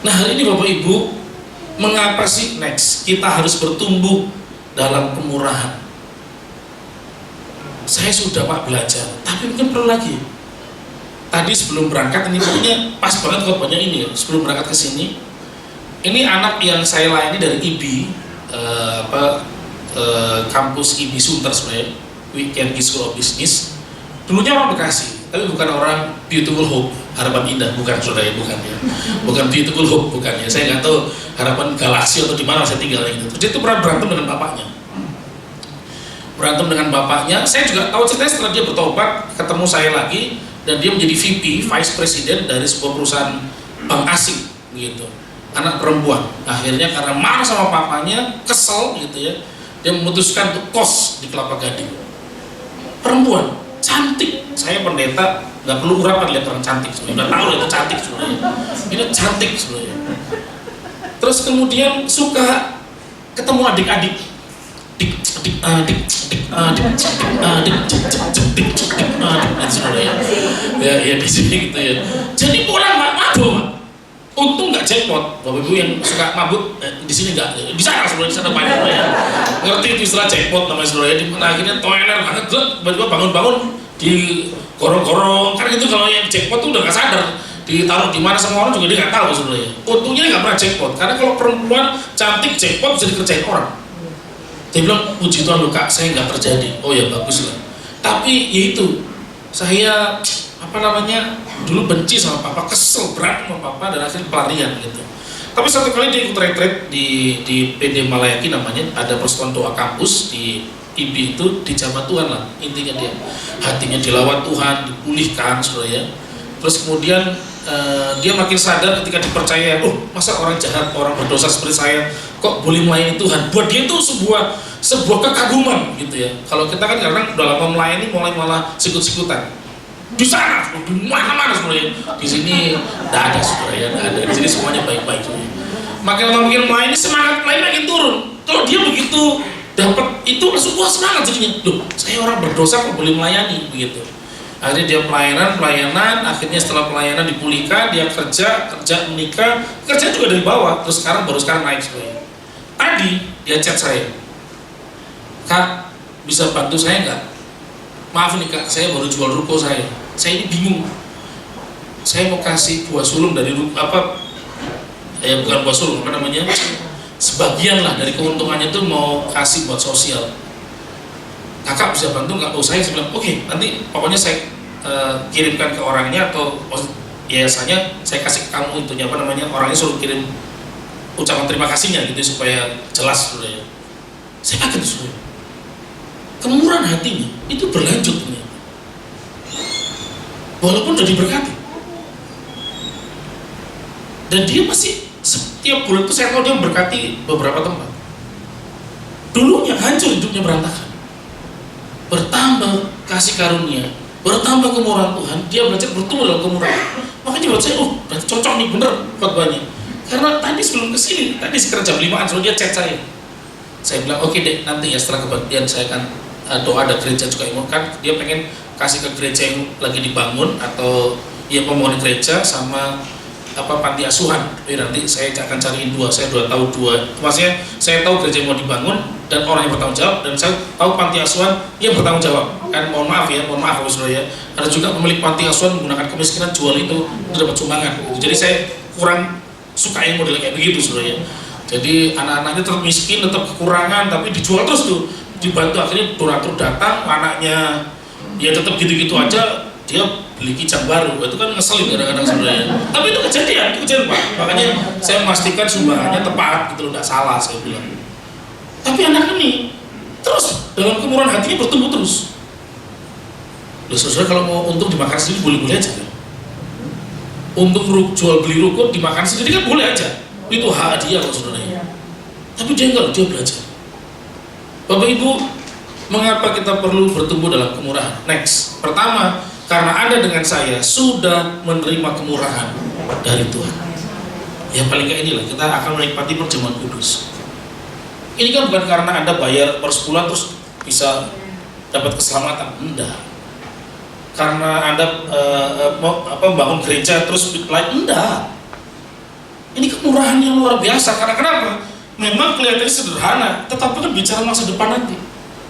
Nah hari ini Bapak Ibu, mengapa sih next kita harus bertumbuh dalam kemurahan? Saya sudah Pak belajar, tapi mungkin perlu lagi. Tadi sebelum berangkat ini pokoknya pas banget khotbahnya ini ya. Sebelum berangkat ke sini, ini anak yang saya layani dari IBI, kampus IBI Sunter sebenarnya, Weekend School of Business. Dulunya orang Bekasi, tapi bukan orang Beautiful Hope, Harapan Indah, bukan saudara, bukan ya. Bukan Beautiful Hope, bukan ya. Saya nggak tahu Harapan Galaksi atau di mana saya tinggal gitu. Terus dia tuh pernah berantem dengan bapaknya. Saya juga tahu ceritanya setelah dia bertobat, ketemu saya lagi, dan dia menjadi VP, Vice President dari sebuah perusahaan bank asing, gitu. Anak perempuan. Akhirnya karena marah sama papanya, kesel, gitu ya, dia memutuskan untuk kos di Kelapa Gading. Perempuan, cantik. Saya pendeta, nggak perlu urapan lihat orang cantik. Udah tahu itu cantik sebenarnya. Ini cantik sebenarnya. Terus kemudian suka ketemu adik-adik. Ya di sini gitu ya. Jadi orang nggak mabuk. Untung nggak jackpot. Bapak Ibu yang suka mabuk di sini nggak. Di sana sebenarnya, di sana banyak ya. Ngerti itu istilah jackpot namanya saudara. Di mana akhirnya toilet banget, tiba-tiba bangun-bangun di gorong-gorong. Karena itu kalau yang jackpot tuh udah nggak sadar. Ditaruh di mana sama orang juga dia nggak tahu sebenarnya. Untungnya nggak pernah jackpot. Karena kalau perempuan cantik jackpot bisa dikerjain orang. Dia bilang, puji Tuhan loh Kak, saya nggak terjadi. Oh ya bagus lah. Tapi ya itu, saya dulu benci sama papa, kesel berat sama papa, dan akhirnya pelarian gitu. Tapi satu kali dia ikut retret di PD Malayaki namanya, ada persekutuan doa kampus di IBI itu, dijamah Tuhan lah intinya dia. Hatinya dilawat Tuhan, dipulihkan saudara ya. Terus kemudian dia makin sadar ketika dipercaya, masa orang jahat, orang berdosa seperti saya kok boleh melayani Tuhan. Buat dia itu sebuah kekaguman gitu ya. Kalau kita kan kadang udah lama melayani mulai malah sikut-sikutan. Di sana, di mana-mana sebenarnya. Di sini tidak ada saudara ya, tidak ada. Di sini semuanya baik-baik. Makin lama makin melayani, semangat melayani makin turun. Kalau dia begitu dapat itu langsung semangat jadinya. Loh, saya orang berdosa kok boleh melayani begitu. Akhirnya dia pelayanan, akhirnya setelah pelayanan dipulihkan, dia kerja menikah, kerja juga dari bawah, terus baru sekarang naik sebenarnya. Tadi dia chat saya, Kak, bisa bantu saya nggak? Maaf nih Kak, saya baru jual ruko saya ini bingung. Saya mau kasih buah sulung dari bukan buah sulung, sebagian lah dari keuntungannya itu mau kasih buat sosial. Kakak bisa bantu nggak? Saya bilang oke, nanti pokoknya saya kirimkan ke orangnya atau biasanya saya kasih ke kamu itunya orangnya suruh kirim ucapan terima kasihnya gitu supaya jelas dulu ya. Saya kaget dulu. Kemurahan hatinya itu berlanjut nih. Walaupun udah diberkati. Dan dia masih setiap bulan itu saya tahu dia memberkati beberapa tempat. Dulunya hancur hidupnya berantakan. Bertambah kasih karunia, bertambah kemurahan Tuhan, dia belajar bertumbuh dalam kemurahan. Makanya buat saya, berarti cocok nih bener khotbahnya. Karena tadi sebelum kesini, tadi sekitar jam 5-an dia chat saya. Saya bilang oke deh, nanti ya setelah kebaktian saya akan doa ada gereja juga yang kan dia pengen kasih ke gereja yang lagi dibangun atau yang membangun gereja sama panti asuhan. Nanti saya akan cariin saya 2 tahu 2. Maksudnya saya tahu gereja yang mau dibangun dan orang yang bertanggung jawab, dan saya tahu panti asuhan yang bertanggung jawab. Kan mohon maaf saudara ya. Ada juga pemilik panti asuhan menggunakan kemiskinan jual itu dapat sumbangan. Jadi saya kurang suka yang model kayak begitu saudara ya. Jadi anak-anaknya tetap miskin, tetap kekurangan, tapi dijual terus tuh, dibantu. Akhirnya donatur datang, anaknya ya tetap gitu-gitu aja dia beli kijang baru, itu kan ngeselin kadang-kadang sebenarnya. Tapi itu kejadian Pak. Makanya saya memastikan sumbangannya tepat gitu loh, tidak salah saya bilang. Tapi anak ini terus dalam kemurahan hatinya bertumbuh terus. Loh saudara, kalau mau untung dimakan sendiri boleh-boleh aja kan? Untung jual beli ruko dimakan sendiri kan boleh aja, itu hak dia kok saudara. Tapi dia enggak, dia belajar. Bapak Ibu, mengapa kita perlu bertumbuh dalam kemurahan? Next, pertama, karena Anda dengan saya sudah menerima kemurahan dari Tuhan. Ya paling nggak inilah, kita akan menikmati perjamuan kudus. Ini kan bukan karena Anda bayar per sebulan terus bisa dapat keselamatan, enggak. Karena Anda membangun gereja terus lain, enggak. Ini kemurahan yang luar biasa. Karena kenapa? Memang kelihatannya sederhana, tetapi kan bicara masa depan nanti,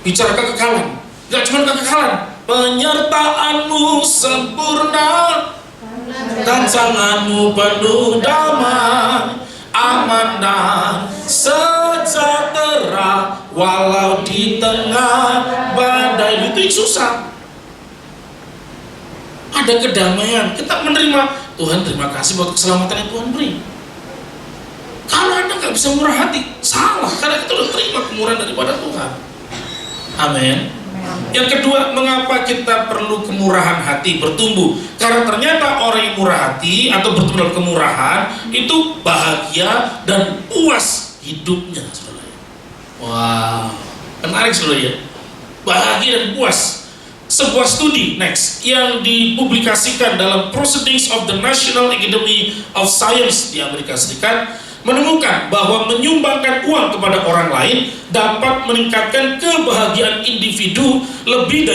bicara kekekalan. Enggak cuma kekekalan, penyertaanmu sempurna dan tanganmu penuh damai, aman dan sejahtera walau di tengah badai. Itu yang susah. Ada kedamaian, kita menerima Tuhan. Terima kasih buat keselamatan yang Tuhan beri. Kalau Anda nggak bisa murah hati, salah, karena kita udah terima kemurahan daripada Tuhan. Amin. Yang kedua, mengapa kita perlu kemurahan hati bertumbuh? Karena ternyata orang yang murah hati atau bertumbuh dalam kemurahan itu bahagia dan puas hidupnya, saudara. Wow, menarik saudara ya. Bahagia dan puas. Sebuah studi next yang dipublikasikan dalam Proceedings of the National Academy of Science di Amerika Serikat menemukan bahwa menyumbangkan uang kepada orang lain dapat meningkatkan kebahagiaan individu lebih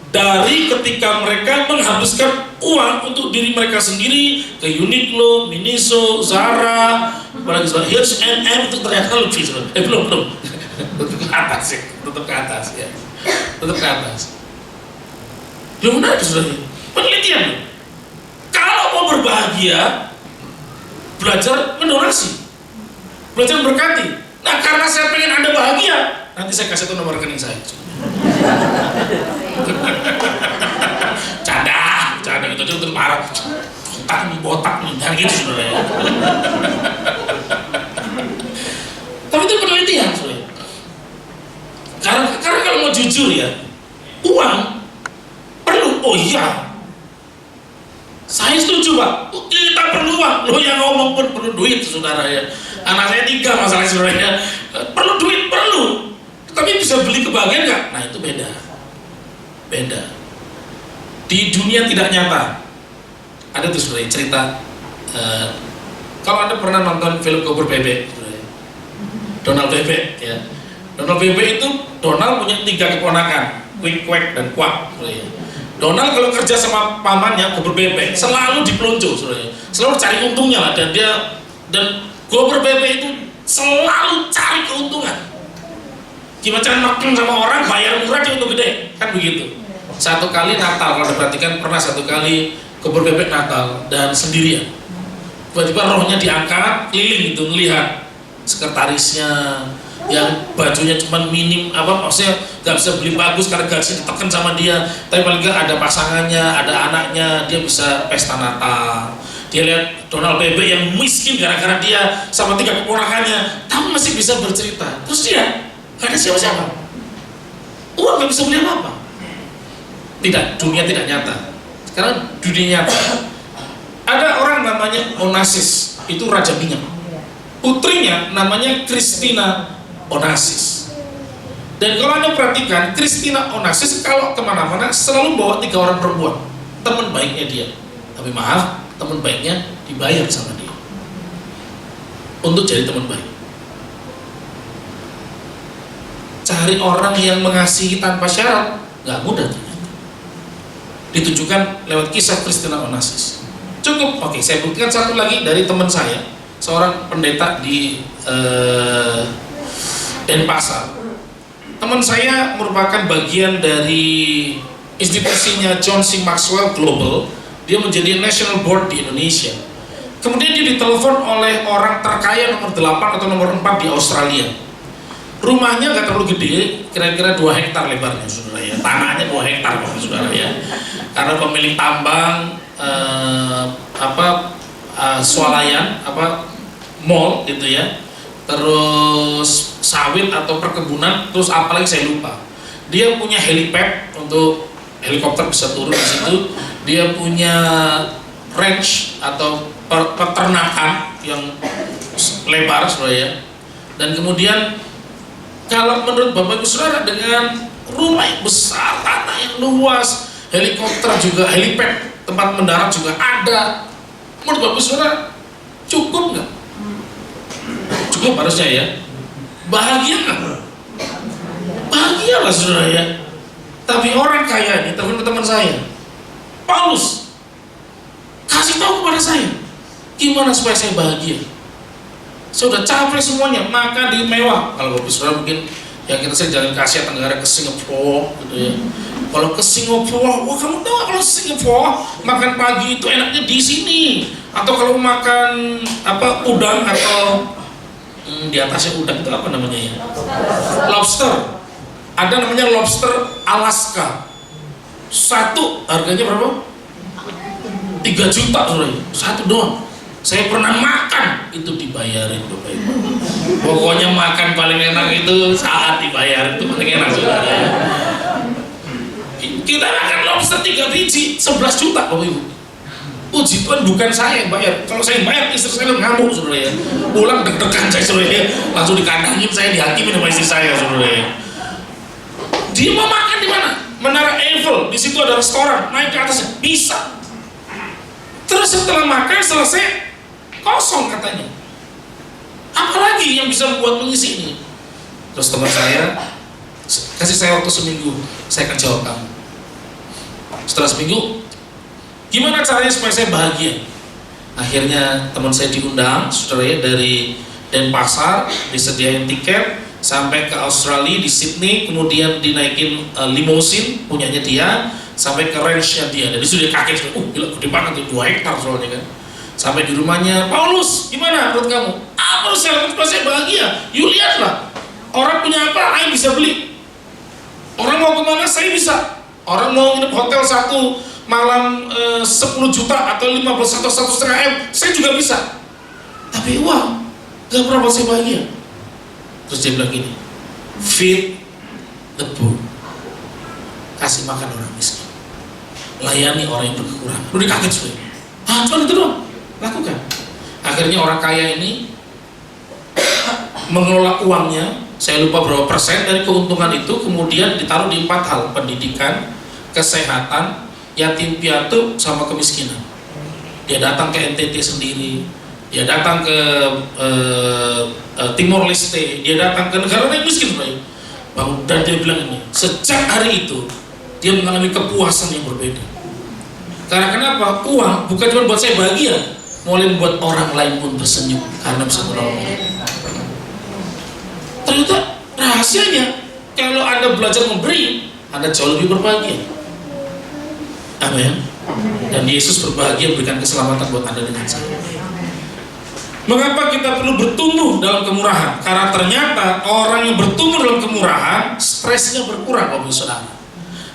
dari ketika mereka menghabiskan uang untuk diri mereka sendiri ke Uniqlo, Miniso, Zara, H&M. Itu ternyata lebih belum tetap ke atas ya, tetap ke atas ya. Tetap ke atas. Belum ada saudara. Penelitian. Kalau mau berbahagia, belajar mendonasi, belajar berkati. Nah, karena saya pengen Anda bahagia, nanti saya kasih tahu nomor rekening saya. Canda gitu aja, terus marah. Botak nih, jangan gitu saudara ya. Tapi itu penelitian saudara. Karena kalau mau jujur ya, uang perlu. Oh iya, saya setuju Pak, kita perlu uang. Lo yang ngomong pun perlu duit saudara ya. Anak saya 3 masalahnya saudara ya. Perlu duit, perlu. Tapi bisa beli kebahagiaan nggak? Nah itu beda. Di dunia tidak nyata ada tuh saudara cerita. Kalau Anda pernah nonton film Gobur Bebek, Donald Bebek ya. Donald Bebek itu, Donald punya 3 keponakan, Quick, Quack, dan Quack. Donald kalau kerja sama pamannya Gobur Bebek selalu dipelonco, selalu cari untungnya lah, dan Gobur Bebek itu selalu cari keuntungan. Gimana cara makan sama orang, bayar murah dia untuk gede, kan begitu. Satu kali Natal, kalau diperhatikan pernah satu kali Gobur Bebek Natal dan sendirian. Tiba-tiba rohnya diangkat, keliling itu ngelihat sekretarisnya yang bajunya cuma minim, maksudnya nggak bisa beli bagus karena gaji ditekan sama dia, tapi paling nggak ada pasangannya, ada anaknya, dia bisa pesta Natal. Dia lihat Donald Bebek yang miskin gara-gara dia sama 3 keponakannya, tapi masih bisa bercerita. Terus dia nggak ada siapa-siapa, uang nggak bisa beli apa-apa. Tidak, dunia tidak nyata. Sekarang dunia nyata. Ada orang namanya Onassis, itu raja minyak. Putrinya namanya Christina Onassis. Dan kalau Anda perhatikan, Christina Onassis kalau kemana-mana selalu bawa 3 orang perempuan, teman baiknya dia. Tapi maaf, teman baiknya dibayar sama dia untuk jadi teman baik. Cari orang yang mengasihi tanpa syarat nggak mudah ternyata. Ditujukan lewat kisah Christina Onassis. Cukup, oke, saya buktikan satu lagi dari teman saya, seorang pendeta di Denpasar. Teman saya merupakan bagian dari institusinya John C. Maxwell Global. Dia menjadi National Board di Indonesia. Kemudian dia ditelepon oleh orang terkaya nomor 8 atau nomor 4 di Australia. Rumahnya nggak terlalu gede, kira-kira 2 hektar lebarnya, saudara ya. Tanahnya 2 hektar, saudara ya. Karena pemilik tambang swalayan, mall gitu ya. Terus sawit atau perkebunan, terus apalagi saya lupa. Dia punya helipad untuk helikopter bisa turun di situ. Dia punya ranch atau peternakan yang lebar, saudara ya. Dan kemudian kalau menurut Bapak Ibu Saudara, dengan rumah yang besar, tanah yang luas, helikopter juga, helipad tempat mendarat juga ada, menurut Bapak Ibu Saudara cukup nggak? Cukup harusnya ya. Bahagia nggak? Bahagialah saudara ya. Tapi orang kaya ini, teman-teman saya, Paulus kasih tahu kepada saya, gimana supaya saya bahagia. Sudah capek semuanya, makan di mewah. Kalau Bapak Saudara mungkin ya kita jalan ke Asia Tenggara, ke Singapura gitu ya. Kalau ke Singapura, wah kamu tahu kalau Singapura makan pagi itu enaknya di sini. Atau kalau makan udang atau di atasnya udang itu apa namanya ya? Lobster. Ada namanya lobster Alaska. Satu harganya berapa? 3 juta saudara. Satu doang. Saya pernah makan, itu dibayarin Bapak Ibu. Pokoknya makan paling enak itu saat dibayar, itu paling enak saudara. Kita makan lobster 3 biji 11 juta Bapak Ibu. Puji Tuhan bukan saya yang bayar. Kalau saya bayar, istri saya ngamuk saudara ya. Pulang deg-degan saya saudara ya. Langsung dikandangin, saya dihakimin sama istri saya saudara ya. Dia mau makan di mana? Menara Eiffel, di situ ada restoran, naik ke atasnya bisa. Terus setelah makan selesai, kosong katanya. Apalagi yang bisa membuat mengisi ini? Terus teman saya kasih saya waktu seminggu, saya akan jawab kamu. Setelah seminggu, gimana caranya supaya saya bahagia? Akhirnya teman saya diundang, saudara ya, dari Denpasar, disediain tiket sampai ke Australia di Sydney, kemudian dinaikin limousine punyanya dia sampai ke ranch-nya dia. Jadi sudah kaget, gila gede banget tuh, 2 hektar soalnya kan. Sampai di rumahnya, Paulus, gimana menurut kamu? Apa saya lakukan supaya saya bahagia? Yuk lihatlah, orang punya apa, saya bisa beli. Orang mau kemana, saya bisa. Orang mau nginep hotel 1 malam 10 juta atau 15 atau 1,5 M, saya juga bisa. Tapi uang gak pernah buat saya bahagia. Terus dia bilang gini, feed the poor, kasih makan orang miskin, layani orang yang berkekurangan. Lu dikaget sudah. Cuma itu doang, lakukan. Akhirnya orang kaya ini mengelola uangnya, saya lupa berapa persen dari keuntungan itu, kemudian ditaruh di 4 hal: pendidikan, kesehatan, yatim piatu, sama kemiskinan. Dia datang ke NTT sendiri, dia datang ke Timor Leste, dia datang ke negara yang miskin, dan dia bilang ini, sejak hari itu dia mengalami kepuasan yang berbeda. Karena kenapa? Uang bukan cuma buat saya bahagia, mulai membuat orang lain pun tersenyum karena bisa menolong. Ternyata rahasianya, kalau Anda belajar memberi, Anda jauh lebih berbahagia. Amin. Dan Yesus berbahagia memberikan keselamatan buat Anda dengan saya. Mengapa kita perlu bertumbuh dalam kemurahan? Karena ternyata orang yang bertumbuh dalam kemurahan, stresnya berkurang, Bapak Ibu Saudara.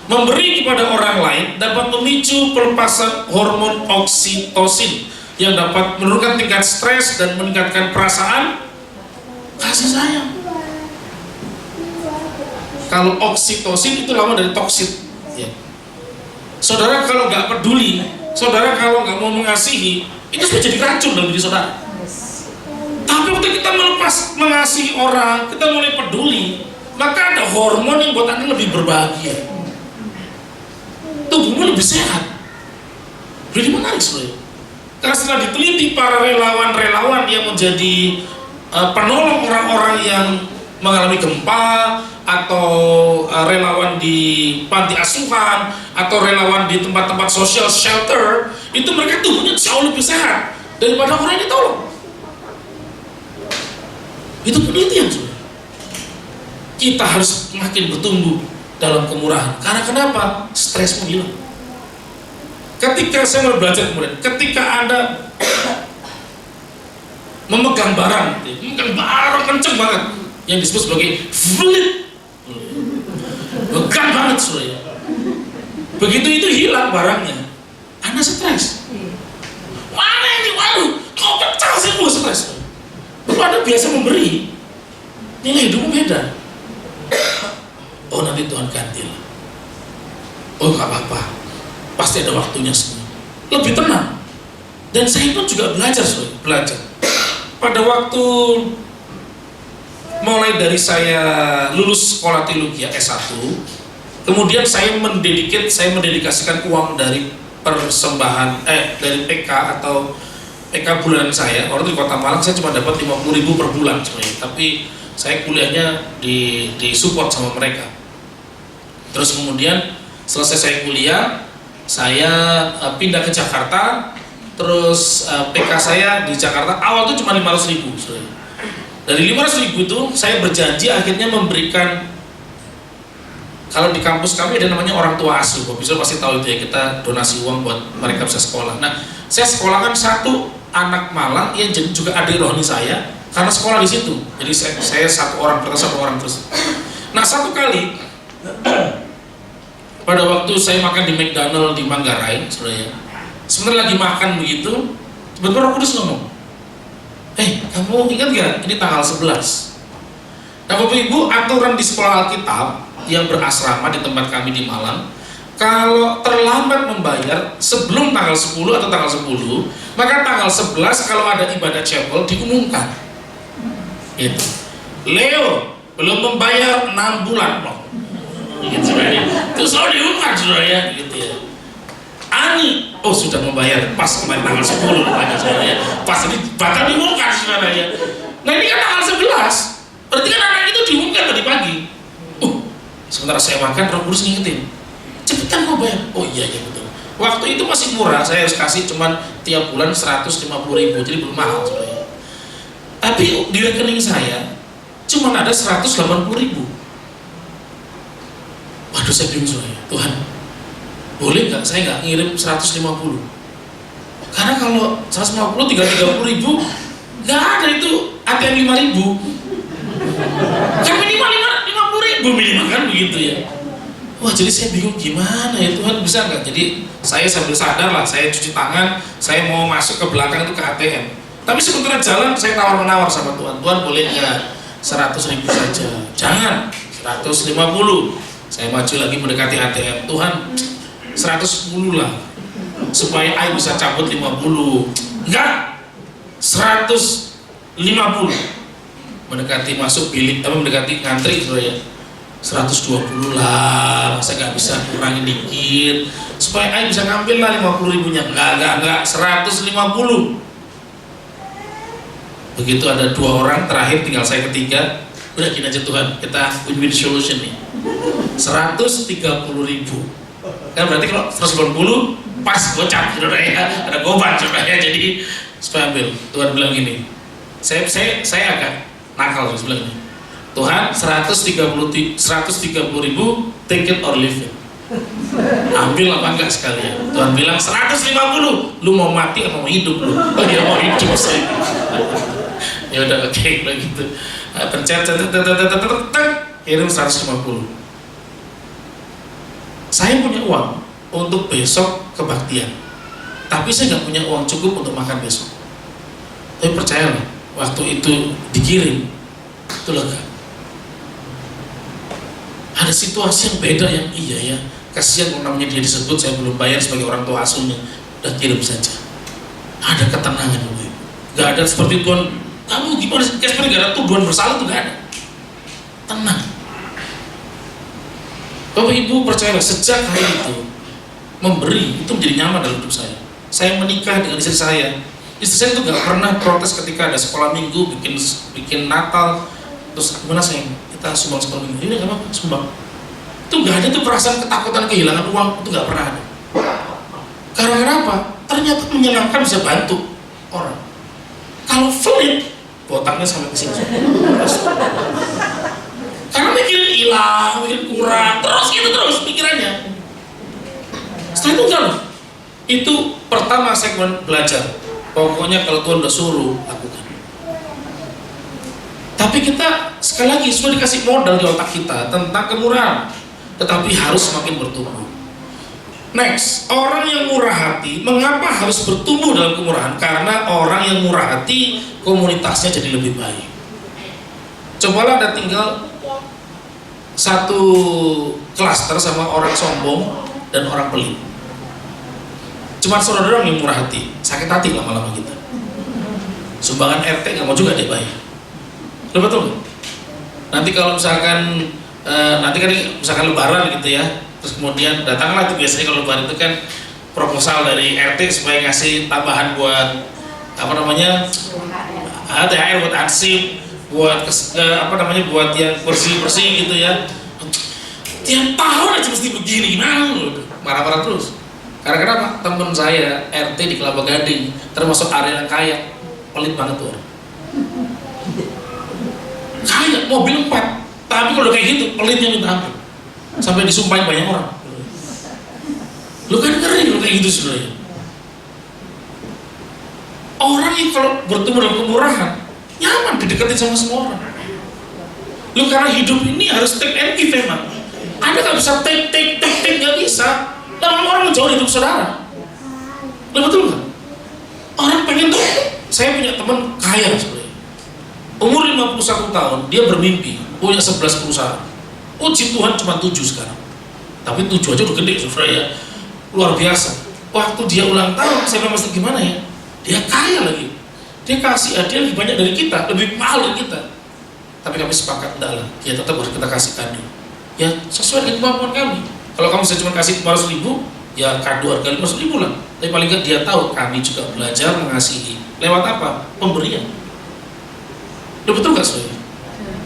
Memberi kepada orang lain dapat memicu pelepasan hormon oksitosin yang dapat menurunkan tingkat stres dan meningkatkan perasaan kasih sayang. Kalau oksitosin itu lama dari toksit. Ya. Saudara kalau nggak peduli, saudara kalau nggak mau mengasihi, itu sudah jadi racun dalam diri saudara. Tapi waktu kita melepas mengasihi orang, kita mulai peduli, maka ada hormon yang buat Anda lebih berbahagia. Tubuhmu lebih sehat. Jadi menarik sebenarnya. Karena setelah diteliti, para relawan-relawan yang menjadi penolong orang-orang yang mengalami gempa, atau relawan di panti asuhan, atau relawan di tempat-tempat social shelter, itu mereka tubuhnya jauh lebih sehat daripada orang yang ditolong. Itu penelitian sudah. Kita harus makin bertumbuh dalam kemurahan. Karena kenapa? Stresmu hilang. Ketika saya mau belajar kemudian, ketika Anda memegang barang kenceng banget, yang disebut sebagai flit, begat banget saudara. Begitu itu hilang barangnya, Anda stres. Mana ini, waduh, kok pecah semua stres. Kalau Anda biasa memberi, nilai hidupmu beda. Oh nanti Tuhan gantilah. Oh gak apa-apa, pasti ada waktunya semua. Lebih tenang. Dan saya pun juga belajar. Pada waktu mulai dari saya lulus sekolah teologi S1, kemudian saya mendedikasikan uang dari persembahan dari PK atau PK bulanan saya. Waktu di Kota Malang saya cuma dapat 50.000 per bulan sebenarnya, tapi saya kuliahnya di support sama mereka. Terus kemudian selesai saya kuliah, saya pindah ke Jakarta. Terus PK saya di Jakarta awal itu cuma 500.000. Dari 500.000 itu saya berjanji akhirnya memberikan, kalau di kampus kami ada namanya orang tua asuh, Bapak Ibu pasti tahu itu ya, kita donasi uang buat mereka bisa sekolah. Nah, saya sekolahkan satu anak Malang yang juga adik rohani saya karena sekolah di situ. Jadi saya satu orang terus. Nah, satu kali pada waktu saya makan di McDonald di Manggarai, saudara, sebentar lagi makan begitu, tiba-tiba Roh Kudus ngomong, kamu ingat gak? Ini tanggal 11. Nah Bapak Ibu, aturan di sekolah Alkitab yang berasrama di tempat kami di Malang, kalau terlambat membayar sebelum tanggal 10 atau tanggal 10, maka tanggal 11 kalau ada ibadah chapel diumumkan. Gitu. Leo belum membayar 6 bulan loh. Gitu, itu selalu diumumkan saudara, gitu ya. Ani, oh sudah membayar pas kemarin tanggal 10 namanya saudara ya. Pas ini bakal diumumkan saudara ya. Nah ini kan tanggal 11, berarti kan anak itu diumumkan tadi pagi. Sementara saya makan, Roh Kudus ngingetin, cepetan mau bayar. Oh iya betul. Waktu itu masih murah, saya harus kasih cuman tiap bulan 150.000, jadi belum mahal saudara. Tapi di rekening saya cuman ada 180.000. Waduh saya bingung saudara. Tuhan, boleh nggak saya nggak ngirim 150? Karena kalau 150 30.000 nggak ada, itu ATM 5.000. Kan minimal 50.000 minimal kan begitu ya. Wah jadi saya bingung gimana ya Tuhan, bisa nggak? Jadi saya sambil sadar lah, saya cuci tangan, saya mau masuk ke belakang itu ke ATM. Tapi sementara jalan saya tawar-menawar sama Tuhan, Tuhan boleh nggak 100.000 saja? Jangan 150. Saya maju lagi mendekati ATM, Tuhan 110 lah supaya I bisa cabut 50. Enggak, 150. Mendekati masuk bilik, mendekati ngantri saudara ya, 120 lah, saya nggak bisa kurangin dikit supaya I bisa ngambil lah 50.000-nya. Enggak 150. Begitu ada 2 orang terakhir, tinggal saya ketiga, udah gini aja Tuhan, kita win-win solution nih, 130.000 kan berarti kalau 180 pas gocap saudara ya, ada goban saudara ya. Jadi supaya ambil, Tuhan bilang gini, saya agak nakal terus bilang ini, Tuhan 130.000 take it or leave it, ambil apa enggak sekalian. Tuhan bilang 150, lu mau mati atau mau hidup lu? Oh ya mau hidup saya. Ya udah oke begitu, pencet kirim 150. Saya punya uang untuk besok kebaktian, tapi saya nggak punya uang cukup untuk makan besok. Tapi percayalah, waktu itu dikirim, itu lega. Ada situasi yang beda yang iya ya, kasihan kalau namanya dia disebut, saya belum bayar sebagai orang tua asuhnya, udah kirim saja. Ada ketenangan, nggak ada seperti Tuhan, kamu gimana sih? Kayak seperti nggak ada tuduhan bersalah, tuh nggak ada. Tenang. Bapak Ibu percayalah, sejak hari itu memberi itu menjadi nyaman dalam hidup saya. Saya menikah dengan istri saya. Istri saya itu nggak pernah protes ketika ada sekolah minggu, bikin Natal, terus gimana sayang, kita sumbang sekolah minggu. Ini nggak apa-apa, sumbang. Itu nggak ada tuh perasaan ketakutan kehilangan uang, itu nggak pernah ada. Karena apa? Ternyata menyenangkan, bisa bantu orang. Kalau pelit, botaknya sampai ke sini. Karena mikirin hilang, mikirin kurang, terus pikirannya. Setelah itu enggak loh. Itu pertama saya belajar, pokoknya kalau Tuhan udah suruh, lakukan. Tapi Tapi kita sekali lagi sudah dikasih modal di otak kita tentang kemurahan, tetapi harus semakin bertumbuh. Next, orang yang murah hati, mengapa harus bertumbuh dalam kemurahan? Karena orang yang murah hati, komunitasnya jadi lebih baik. Cobalah Anda tinggal satu klaster sama orang sombong dan orang pelit. Cuma saudara doang yang murah hati, sakit hati lama-lama kita. Sumbangan RT nggak mau juga dia bayar. Betul nggak? Nanti kalau misalkan nanti kan misalkan lebaran gitu ya, terus kemudian datanglah itu biasanya kalau lebaran itu kan proposal dari RT supaya ngasih tambahan buat apa namanya THR buat ansip, buat buat yang bersih gitu ya. Tiap tahun aja mesti begini, gimana lu? Marah-marah terus. Karena kenapa? Temen saya RT di Kelapa Gading termasuk area yang kaya, pelit banget tuh orang. Kaya, mobil 4, tapi kalau udah kayak gitu pelitnya minta ampun, sampai disumpahin banyak orang. Lu kan ngeri lu kayak gitu sebenarnya. Orang yang kalau bertemu dengan kemurahan nyaman dideketin sama semua orang. Lu karena hidup ini harus take and give memang. Anda nggak bisa take nggak bisa. Lama orang menjauh hidup saudara. Lu betul nggak? Orang pengen tuh. Saya punya teman kaya sebenarnya. Umur 51 tahun dia bermimpi punya 11 perusahaan. Puji Tuhan cuma 7 sekarang. Tapi 7 aja udah gede saudara ya. Luar biasa. Waktu dia ulang tahun saya masih gimana ya? Dia kaya lagi. Dia kasih hadiah lebih banyak dari kita, lebih mahal dari kita. Tapi kami sepakat enggak lah. Dia tetap harus kita kasih kado. Ya sesuai dengan kemampuan kami. Kalau kamu bisa cuma kasih 500.000, ya kado harga 500.000 lah. Tapi paling nggak dia tahu kami juga belajar mengasihi. Lewat apa? Pemberian. Udah betul nggak sebenarnya?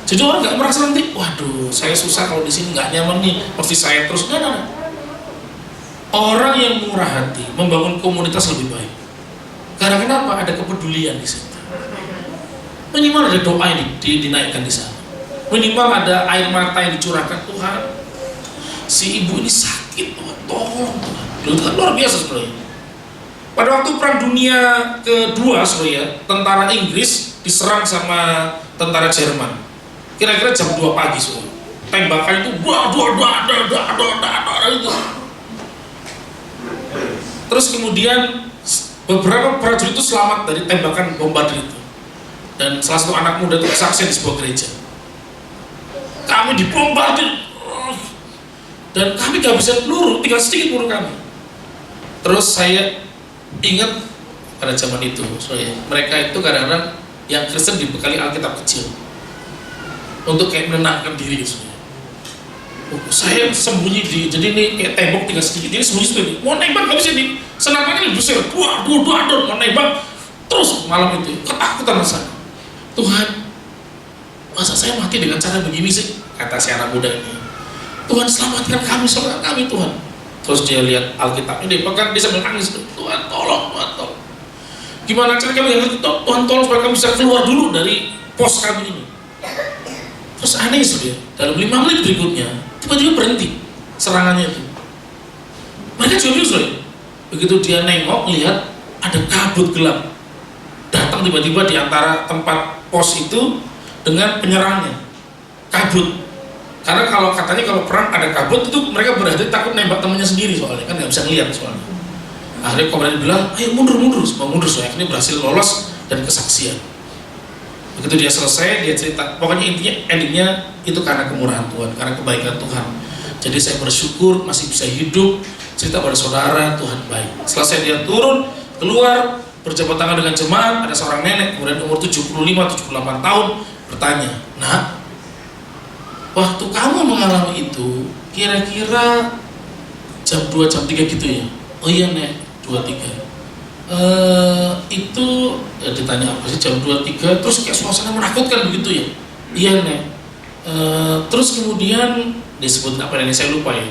Jadi orang nggak merasa nanti, waduh, saya susah kalau di sini nggak nyaman nih, mesti saya terus nggak. Orang yang murah hati membangun komunitas lebih baik. Karena kenapa? Ada kepedulian di situ. Minimal ada doa yang dinaikkan di sana. Minimal ada air mata yang dicurahkan. Tuhan, si ibu ini sakit, Tuhan, tolong Tuhan. Itu kan luar biasa sebenarnya. Pada waktu Perang Dunia Kedua, sebenarnya tentara Inggris diserang sama tentara Jerman. Kira-kira jam 2 pagi, sebenarnya. Tembakan itu, itu. Terus kemudian beberapa prajurit itu selamat dari tembakan bombardir itu. Dan salah satu anak muda itu kesaksian di sebuah gereja. Kami dibombardir dan kami gak bisa peluru, tinggal sedikit peluru kami. Terus saya ingat pada zaman itu, mereka itu kadang-kadang yang Kristen dibekali Alkitab kecil untuk kayak menenangkan diri gitu. Saya sembunyi jadi ini kayak tembok tinggal sedikit, ini sembunyi mau nembak gak bisa nih, senapannya lebih besar, dua, mau nembak terus malam itu ketakutan rasanya. Tuhan, masa saya mati dengan cara begini sih, kata si anak muda ini. Tuhan selamatkan kami Tuhan. Terus dia lihat Alkitabnya, dia pegang, dia sambil nangis, Tuhan tolong. Gimana cara kami ngerti, Tuhan tolong supaya kami bisa keluar dulu dari pos kami ini. Terus aneh sebenarnya, dalam 5 menit berikutnya tiba-tiba berhenti serangannya itu. Mereka juga bingung. Begitu dia nengok, lihat ada kabut gelap datang tiba-tiba di antara tempat pos itu dengan penyerangnya. Kabut. Karena katanya kalau perang ada kabut itu mereka berhati takut nembak temannya sendiri, soalnya kan nggak bisa ngeliat soalnya. Akhirnya komandan bilang, ayo mundur, semua mundur. Soalnya ini berhasil lolos dan kesaksian. Begitu dia selesai, dia cerita, pokoknya intinya endingnya itu karena kemurahan Tuhan, karena kebaikan Tuhan. Jadi saya bersyukur masih bisa hidup, cerita pada saudara, Tuhan baik. Selesai dia turun, keluar, berjabat tangan dengan jemaat, ada seorang nenek, kemudian umur 75-78 tahun, bertanya, nah, waktu kamu mengalami itu, kira-kira jam 2, jam 3 gitu ya? Oh iya nek, 2-3. Itu ditanya apa sih jam 2-3, terus kayak suasana menakutkan begitu ya? Iya nek. Terus kemudian disebut apa nenek, saya lupa ya.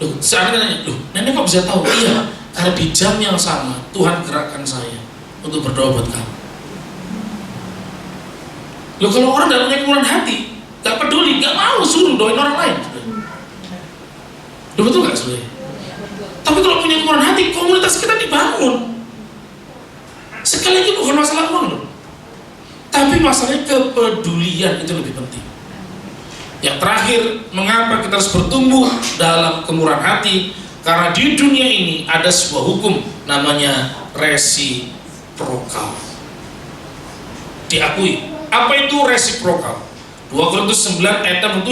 Loh, saya nanya, loh nenek kok bisa tahu? Iya, karena di jam yang sama Tuhan gerakkan saya untuk berdoa buat kamu. Loh kalau orang dalamnya kemurahan hati, gak peduli, gak mau suruh doain orang lain. Loh betul gak sebenarnya? Tapi kalau punya kemurahan hati, komunitas kita dibangun. Sekali lagi bukan masalah uang loh. Tapi Tapi masalahnya kepedulian itu lebih penting. Yang terakhir, mengapa kita harus bertumbuh dalam kemurahan hati? Karena di dunia ini ada sebuah hukum namanya resiprokal. Diakui. Apa itu resiprokal? 2 Korintus 9 ayat 7.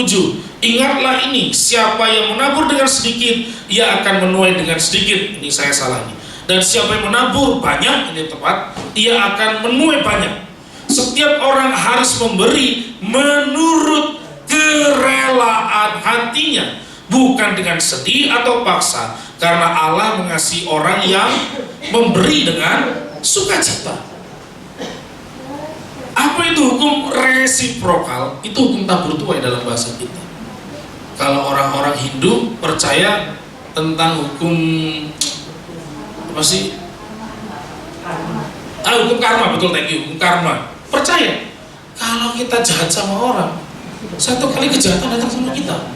Ingatlah ini, siapa yang menabur dengan sedikit, ia akan menuai dengan sedikit. Ini saya salah ini. Dan siapa yang menabur banyak, ini tepat, ia akan menuai banyak. Setiap orang harus memberi menurut kerelaan hatinya, bukan dengan sedih atau paksa, karena Allah mengasihi orang yang memberi dengan sukacita. Apa itu hukum resiprokal? Itu hukum tabur tuai dalam bahasa kita. Kalau orang-orang Hindu percaya tentang hukum apa sih? Hukum karma, betul, thank you. Hukum karma. Percaya kalau kita jahat sama orang, satu kali kejahatan datang sama kita.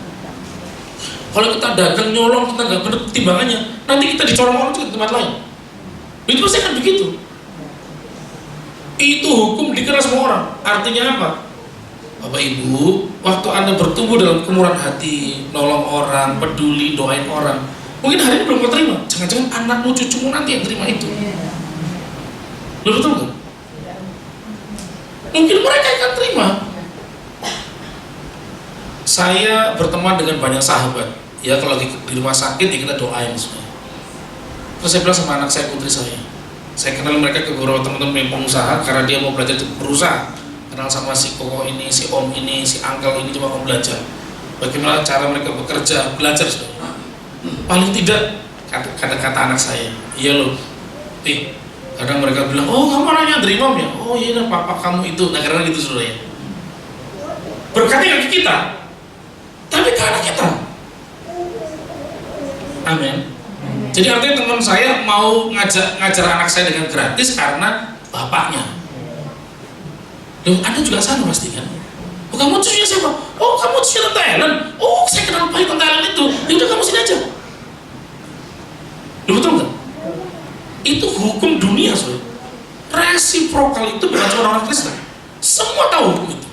Kalau kita dagang nyolong, kita nggak benar timbangannya, nanti kita dicorong orang juga di tempat lain. Itu pasti kan begitu. Itu hukum dikira semua orang. Artinya apa? Bapak Ibu, waktu Anda bertumbuh dalam kemurahan hati, nolong orang, peduli, doain orang, mungkin hari ini belum terima. Jangan-jangan anakmu, cucumu nanti yang terima itu. Lo betul nggak? Mungkin mereka akan terima. Saya berteman dengan banyak sahabat. Ya kalau lagi di rumah sakit ya kita doain semua. Terus saya bilang sama anak saya, putri saya kenal mereka ke beberapa teman-teman yang pengusaha karena dia mau belajar berusaha. Kenal sama si koko ini, si om ini, si uncle ini, cuma mau belajar. Bagaimana cara mereka bekerja, belajar semua. Paling tidak kata-kata anak saya, iya loh, kadang mereka bilang, oh kamu anaknya terima ya, oh iya papa kamu itu, nah karena gitu saudara ya. Berkatnya ke kita, tapi ke anak kita. Amin. Jadi artinya teman saya mau ngajar anak saya dengan gratis karena bapaknya. Loh, Anda juga sama pasti kan? Oh, kamu cucunya siapa? Oh, kamu cucunya Tante Ellen. Oh, saya kenal baik Tante Ellen itu. Ya udah kamu sini aja. Loh, betul nggak? Itu hukum dunia, saudara. Resiprokal itu bukan cuma orang Kristen. Semua tahu hukum itu.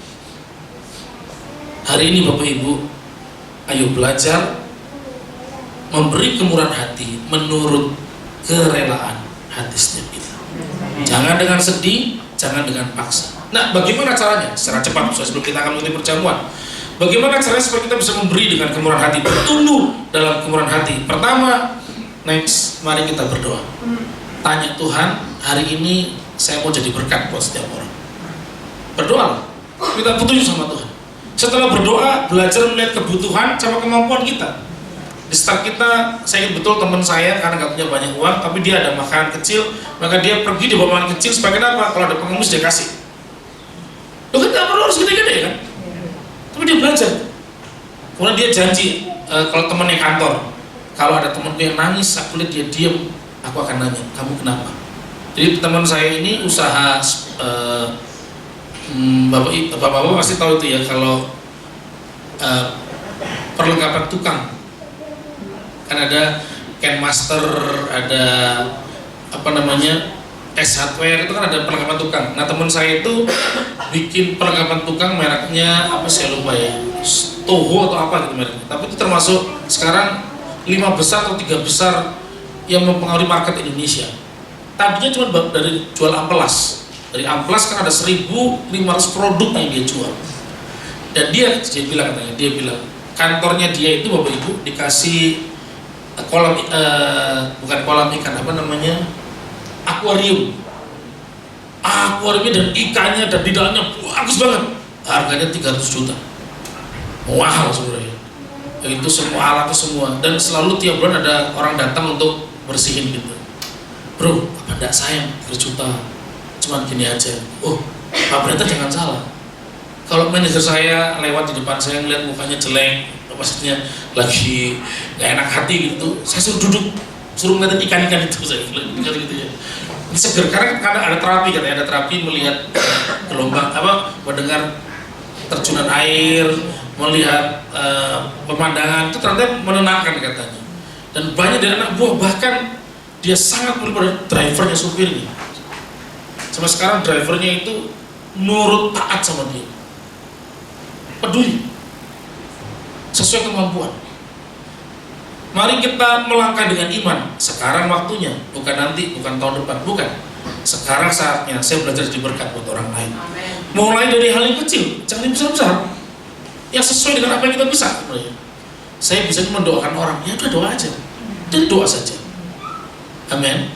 Hari ini Bapak Ibu, ayo belajar memberi kemurahan hati menurut kerelaan hati setiap kita. Jangan dengan sedih, jangan dengan paksa. Nah, bagaimana caranya? Secara cepat, sebelum kita akan mengikuti perjamuan. Bagaimana caranya supaya kita bisa memberi dengan kemurahan hati, bertumbuh dalam kemurahan hati? Pertama, next, mari kita berdoa. Tanya Tuhan, hari ini saya mau jadi berkat buat setiap orang. Berdoa, minta petunjuk sama Tuhan. Setelah berdoa, belajar melihat kebutuhan sama kemampuan kita. Di start kita, saya ingat betul teman saya karena nggak punya banyak uang, tapi dia ada makanan kecil, maka dia pergi di bawah makanan kecil. Supaya kenapa? Kalau ada pengemis dia kasih. Lo kan nggak perlu harus gede-gede kan? Tapi dia belajar. Kemudian dia janji, kalau temannya kantor, kalau ada temanku yang nangis, aku lihat dia diam, aku akan nanya, kamu kenapa? Jadi teman saya ini usaha, bapak-bapak pasti tahu itu ya, kalau perlengkapan tukang. Kan ada Ken Master, ada apa namanya, S Hardware, itu kan ada perlengkapan tukang. Nah teman saya itu bikin perlengkapan tukang mereknya apa saya lupa ya, Toho atau apa gitu mereknya. Tapi itu termasuk sekarang 5 besar atau 3 besar yang mempengaruhi market Indonesia. Tadinya cuma dari jual amplas. Dari amplas kan ada 1.500 produk yang dia jual. Dan dia bilang katanya, kantornya dia itu Bapak Ibu dikasih kolam, bukan kolam ikan, apa namanya, akuarium. Akuariumnya dan ikannya dan di dalamnya bagus banget. Harganya 300 juta. Mahal sebenarnya. Itu semua alatnya semua, dan selalu tiap bulan ada orang datang untuk bersihin gitu. Bro, apa enggak sayang 3 juta? Cuman gini aja. Oh, Pak Breta jangan salah. Kalau manajer saya lewat di depan saya ngeliat mukanya jelek, maksudnya lagi gak enak hati gitu, saya suruh duduk, suruh ngeliatin ikan-ikan itu, saya bilang gitu ya. Ini seger, karena ada terapi katanya, ada terapi melihat gelombang apa, mendengar terjunan air, melihat pemandangan, itu ternyata menenangkan katanya. Dan banyak dari anak buah, bahkan dia sangat perlu pada drivernya, supirnya. Sampai sekarang drivernya itu nurut taat sama dia, peduli sesuai kemampuan. Mari kita melangkah dengan iman. Sekarang waktunya, bukan nanti, bukan tahun depan, bukan. Sekarang saatnya saya belajar jadi berkat buat orang lain. Mulai dari hal yang kecil, jangan yang besar-besar, yang sesuai dengan apa yang kita bisa. Saya bisa mendoakan orang, ya udah doa aja, dan doa saja. Amin.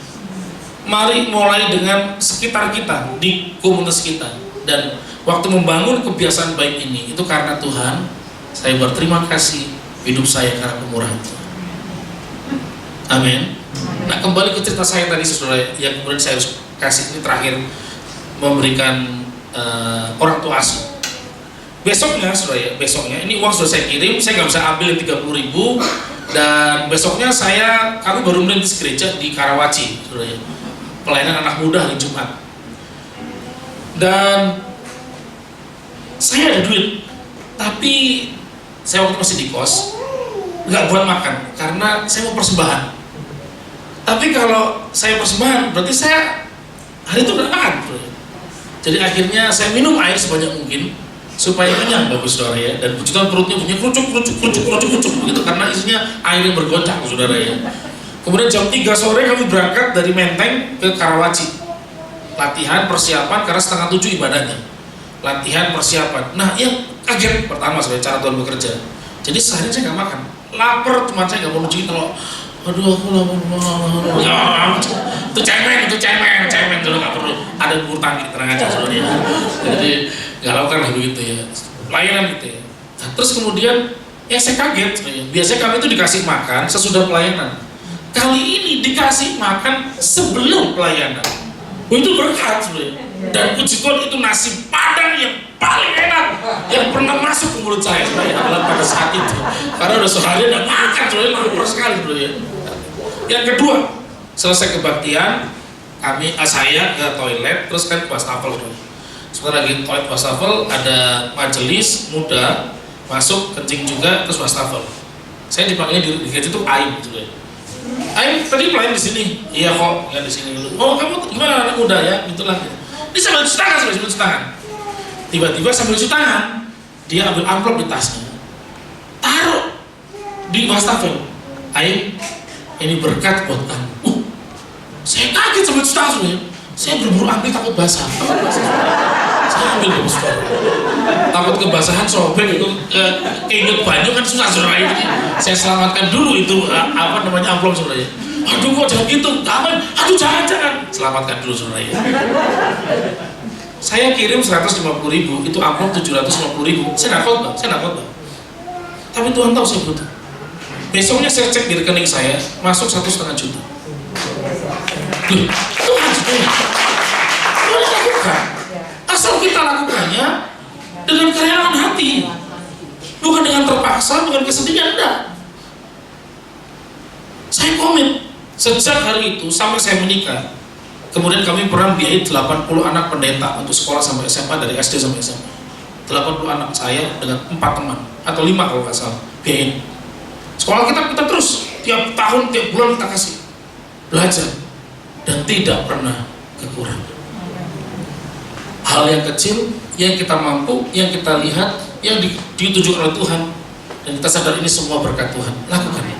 Mari mulai dengan sekitar kita, di komunitas kita. Dan waktu membangun kebiasaan baik ini, itu karena Tuhan. Saya berterima kasih hidup saya karena kemurahan Tuhan. Amin. Nah, kembali ke cerita saya tadi, saudara, yang kemudian saya harus kasih ini terakhir, memberikan orang tua asuh. Besoknya, saudara ya, besoknya ini uang sudah saya kirim, saya nggak bisa ambil yang 30.000, dan besoknya kami baru merintis gereja di Karawaci, saudara ya, pelayanan anak muda hari Jumat. Dan saya ada duit, tapi saya waktu masih di kos nggak buat makan karena saya mau persembahan. Tapi kalau saya persembahan berarti saya hari itu nggak makan. Jadi akhirnya saya minum air sebanyak mungkin supaya kenyang, bagus saudara ya. Dan pucutan perutnya punya kerucuk begitu karena isinya air yang bergoncang, saudara ya. Kemudian jam 3 sore kami berangkat dari Menteng ke Karawaci. Latihan persiapan karena 6:30 ibadahnya. Latihan persiapan. Nah, yang kaget pertama saya cara Tuhan bekerja. Jadi sehari saya nggak makan, lapar, cuma saya nggak mau nunjukin kalau, aduh aku lapar, ya, itu cemen, dulu nggak perlu. Ada bubur tangki tenang aja sebenarnya. Jadi nggak lakukan lah begitu ya, pelayanan gitu ya. Nah, terus kemudian ya saya kaget sebenarnya. Biasanya kami itu dikasih makan sesudah pelayanan. Kali ini dikasih makan sebelum pelayanan. Itu berkat sebenarnya. Dan puji Tuhan itu nasi padang yang paling enak yang pernah masuk ke mulut saya sebenarnya pada saat itu, karena udah sehari udah makan sebenarnya, lapar sekali sebenarnya. Yang kedua, selesai kebaktian saya ke toilet, terus kan ke wastafel. Sebentar lagi toilet wastafel ada majelis muda masuk kencing juga, terus wastafel. Saya dipanggilnya di gereja itu Aim sebenarnya. Aim tadi pelayan di sini, iya kok ya di sini dulu. Oh kamu gimana anak muda ya, gitulah. Ini sambil cuci tangan, tiba-tiba sambil cuci tangan, dia ambil amplop di tasnya, taruh di wastafel. Aim, ini berkat buat kamu. Saya kaget sambil cuci tangan sebenarnya. Saya berburu ambil takut basah. Saya ambil terus. Takut kebasahan sobek itu, keinget banyak kan susah sebenarnya. Jadi saya selamatkan dulu itu amplop sebenarnya. Aduh kok jangan gitu, jangan. Selamatkan dulu sebenarnya. Saya kirim 150.000, itu amplop 750.000. Saya nggak khotbah. Tapi Tuhan tahu saya butuh. Besoknya saya cek di rekening saya, masuk 1,5 juta. Loh, Tuhan sebenarnya. Tuhan lakukan. Asal kita lakukannya dengan kerelaan hati, bukan dengan terpaksa, bukan kesedihan, enggak. Saya komit. Sejak hari itu sampai saya menikah, kemudian kami pernah biayai 80 anak pendeta untuk sekolah sampai SMA, dari SD sampai SMA. 80 anak saya dengan 4 teman atau 5 kalau nggak salah biayain. Sekolah kita terus tiap tahun, tiap bulan kita kasih belajar dan tidak pernah kekurangan. Hal yang kecil yang kita mampu, yang kita lihat, yang ditunjukkan oleh Tuhan, dan kita sadar ini semua berkat Tuhan, lakukan.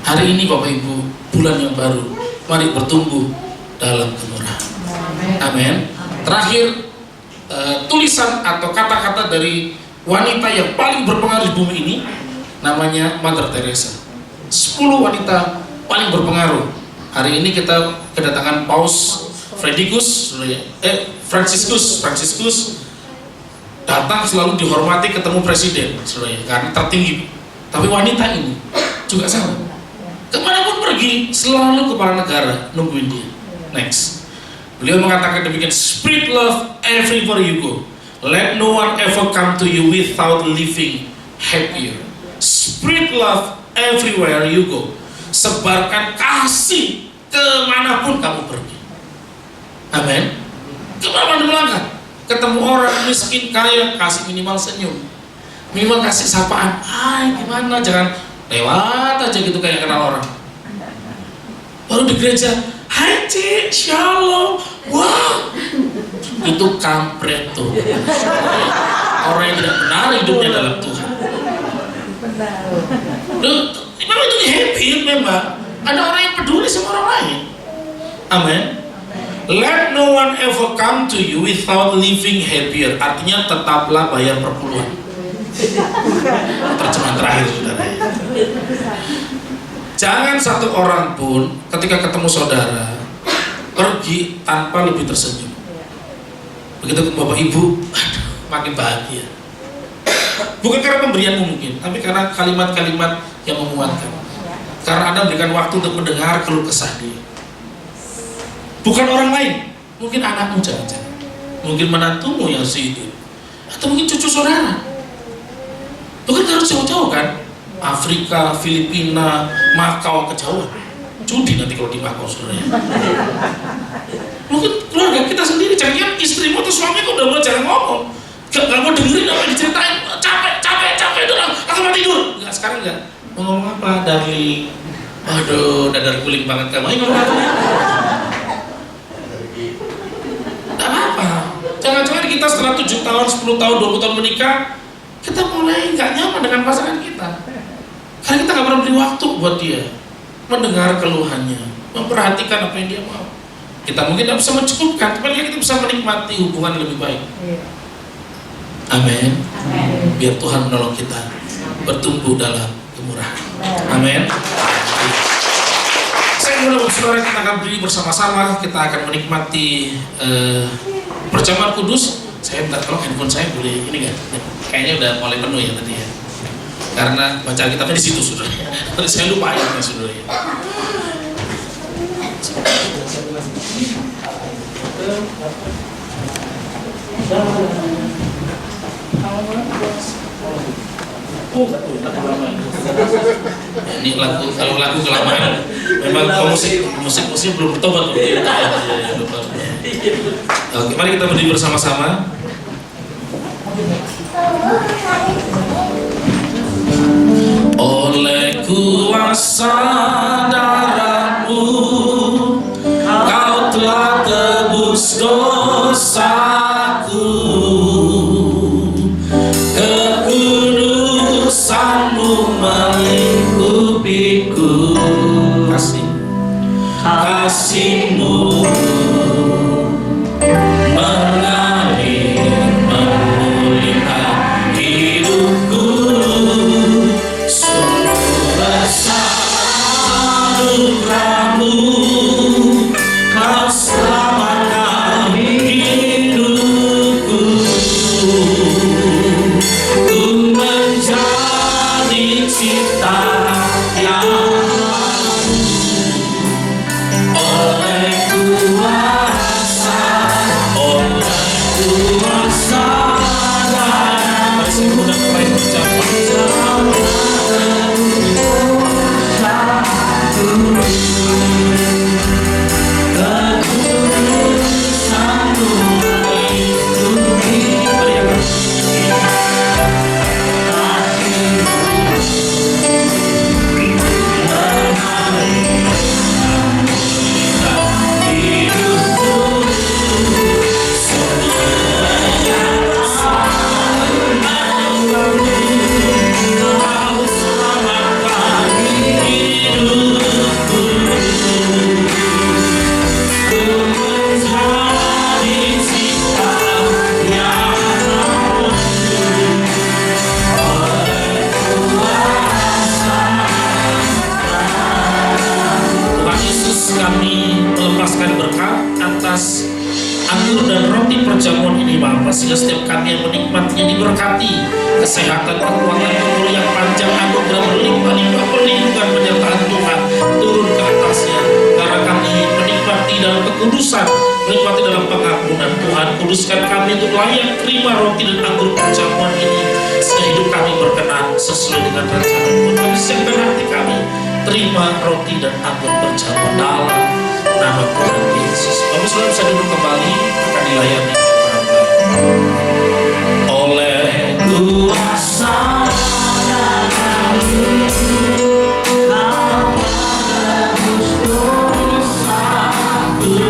Hari ini Bapak Ibu, bulan yang baru, mari bertumbuh dalam kemurahan. Amin. Terakhir, tulisan atau kata-kata dari wanita yang paling berpengaruh di bumi ini, namanya Mother Teresa. 10 wanita paling berpengaruh. Hari ini kita kedatangan Paus Franciscus datang selalu dihormati, ketemu presiden karena tertinggi. Tapi wanita ini juga sama. Kemanapun pergi, selalu kepala negara nungguin dia. Next. Beliau mengatakan demikian, spread love everywhere you go. Let no one ever come to you without leaving happier. Spread love everywhere you go. Sebarkan kasih kemanapun kamu pergi. Amin. Kemanapun melangkah, ketemu orang miskin, kaya, kasih minimal senyum, minimal kasih sapaan. Hai, gimana? Jangan lewat aja gitu kayak kenal orang. Baru di gereja, hai cik, shalom, wow, itu kampret tuh. Orang yang tidak benar hidupnya dalam Tuhan. Memang itu happy memang. Ada orang yang peduli sama orang lain. Amin. Let no one ever come to you without living happier. Artinya tetaplah bayar perpuluhan. Terjemahan terakhir saudara. Jangan satu orang pun ketika ketemu saudara pergi tanpa lebih tersenyum. Begitu Bapak Ibu, aduh, makin bahagia. Bukan karena pemberianmu mungkin, tapi karena kalimat-kalimat yang memuatkan. Karena Anda berikan waktu untuk mendengar keluh kesah dia. Bukan orang lain, mungkin anakmu jangan-jangan, mungkin menantumu yang sihir, atau mungkin cucu saudara. Bukan harus jauh-jauh kan? Afrika, Filipina, Makau, kejauhan. Judi nanti kalau di Makau saudara. Mungkin keluarga kita sendiri, jangan istrimu atau suamimu udah mulai jarang ngomong, gak mau dengerin apa yang diceritain, capek doang, aku mau tidur. Enggak, sekarang enggak. Mau ngomong apa, darling? Aduh, dadar guling banget kamu. Ayo ngomong apa? Gak apa-apa. Jangan-jangan kita setelah 7 tahun, 10 tahun, 20 tahun menikah, kita mulai gak nyaman dengan pasangan kita. Karena kita gak pernah beri waktu buat dia, mendengar keluhannya, memperhatikan apa yang dia mau. Kita mungkin tidak bisa mencukupkan, tapi kita bisa menikmati hubungan lebih baik. Amin. Biar Tuhan menolong kita bertumbuh dalam kemurahan. Amin. Saya ingin saudara, kita akan berdiri bersama-sama, kita akan menikmati perjamuan kudus. Saya minta tolong handphone saya boleh ini kan? Kayaknya udah mulai penuh ya tadi ya. Karena baca kitabnya di situ saudara. Tadi saya lupa ayatnya saudara. Ini lagu, kalau lagu kelamaan memang kalau musik belum bertobat. Oke, mari kita berdiri bersama-sama. Oleh kuasa darah-Mu Kau telah tebus dosaku, kekudusan-Mu melingkupiku, kasih-Mu mengalir memulihkan hidupku. Sungguh besar anugerah-Mu, Kau selamatkan hidupku. Ku menjadi ciptaan yang oleh kuasa darah. Masih mudah mulai berjalan. Perjamuan ini Bapa, sehingga setiap kami yang menikmatinya diberkati kesehatan, kekuatan, umur yang panjang, anugerah berlimpah-limpah, perlindungan penyertaan Tuhan turun ke atasnya. Karena kami menikmati dalam kekudusan, menikmati dalam pengampunan Tuhan, kuduskan kami untuk layak terima roti dan anggur perjamuan ini, sehingga hidup kami berkenan sesuai dengan rencana Tuhan. Kami siapkan hati kami, terima roti dan anggur perjamuan dalam nama Tuhan Yesus. Bapak Saudara bisa duduk kembali, akan dilayani oleh kuasa darah-Mu. Kau tebus dosaku.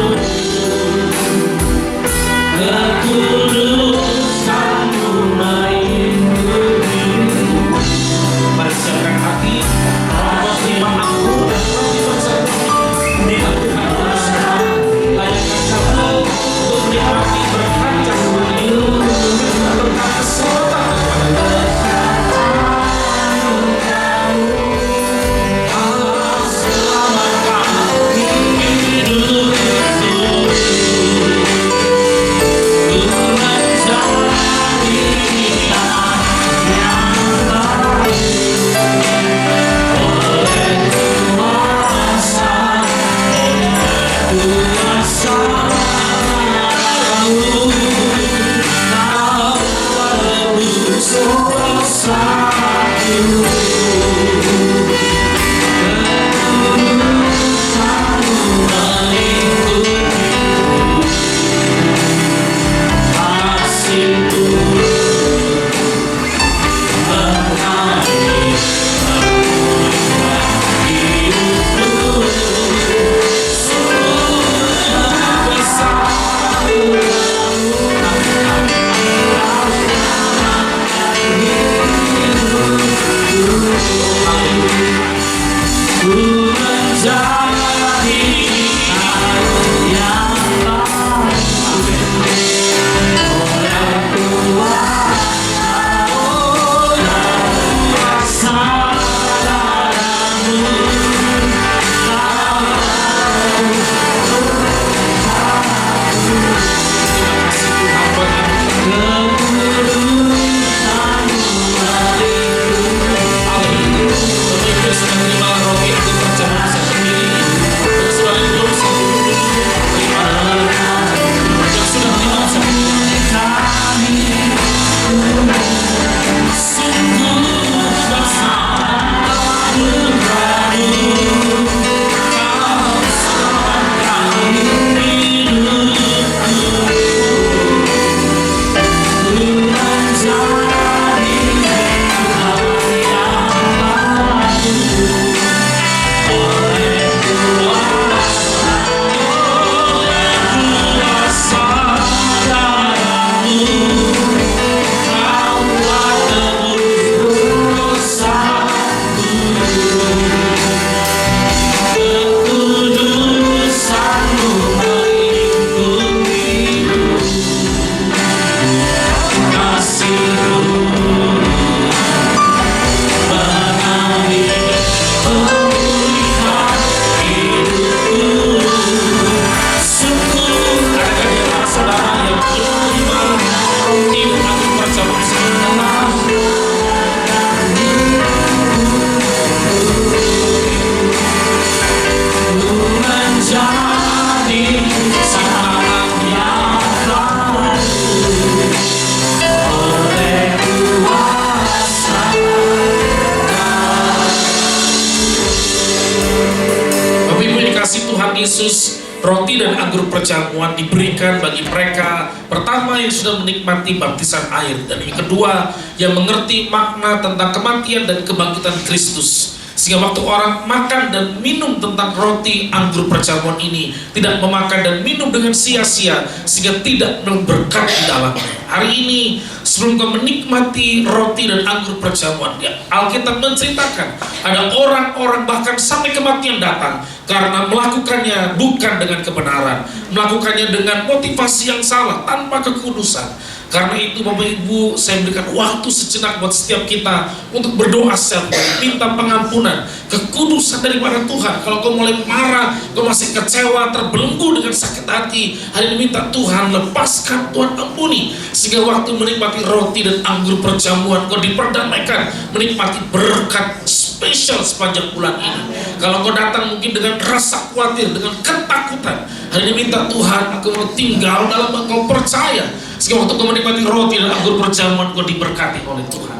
Roti dan anggur perjamuan diberikan bagi mereka pertama yang sudah menikmati baptisan air, dan yang kedua yang mengerti makna tentang kematian dan kebangkitan Kristus. Sehingga waktu orang makan dan minum tentang roti anggur perjamuan ini, tidak memakan dan minum dengan sia-sia, sehingga tidak berkat di dalamnya. Hari ini sebelum kau menikmati roti dan anggur perjamuan, Alkitab menceritakan ada orang-orang bahkan sampai kematian datang karena melakukannya bukan dengan kebenaran, melakukannya dengan motivasi yang salah, tanpa kekudusan. Karena itu Bapak Ibu, saya berikan waktu sejenak buat setiap kita untuk berdoa secara minta pengampunan, kekudusan daripada Tuhan. Kalau kau mulai marah, kau masih kecewa, terbelenggu dengan sakit hati, hari ini minta Tuhan lepaskan, Tuhan ampuni, sehingga waktu menikmati roti dan anggur perjamuan kau diperdamaikan, menikmati berkat spesial sepanjang bulan ini. Kalau kau datang mungkin dengan rasa khawatir, dengan ketakutan, hari ini minta Tuhan, aku mau tinggal dalam engkau percaya, sehingga waktu kau menikmati roti dan anggur perjamuan kau diberkati oleh Tuhan.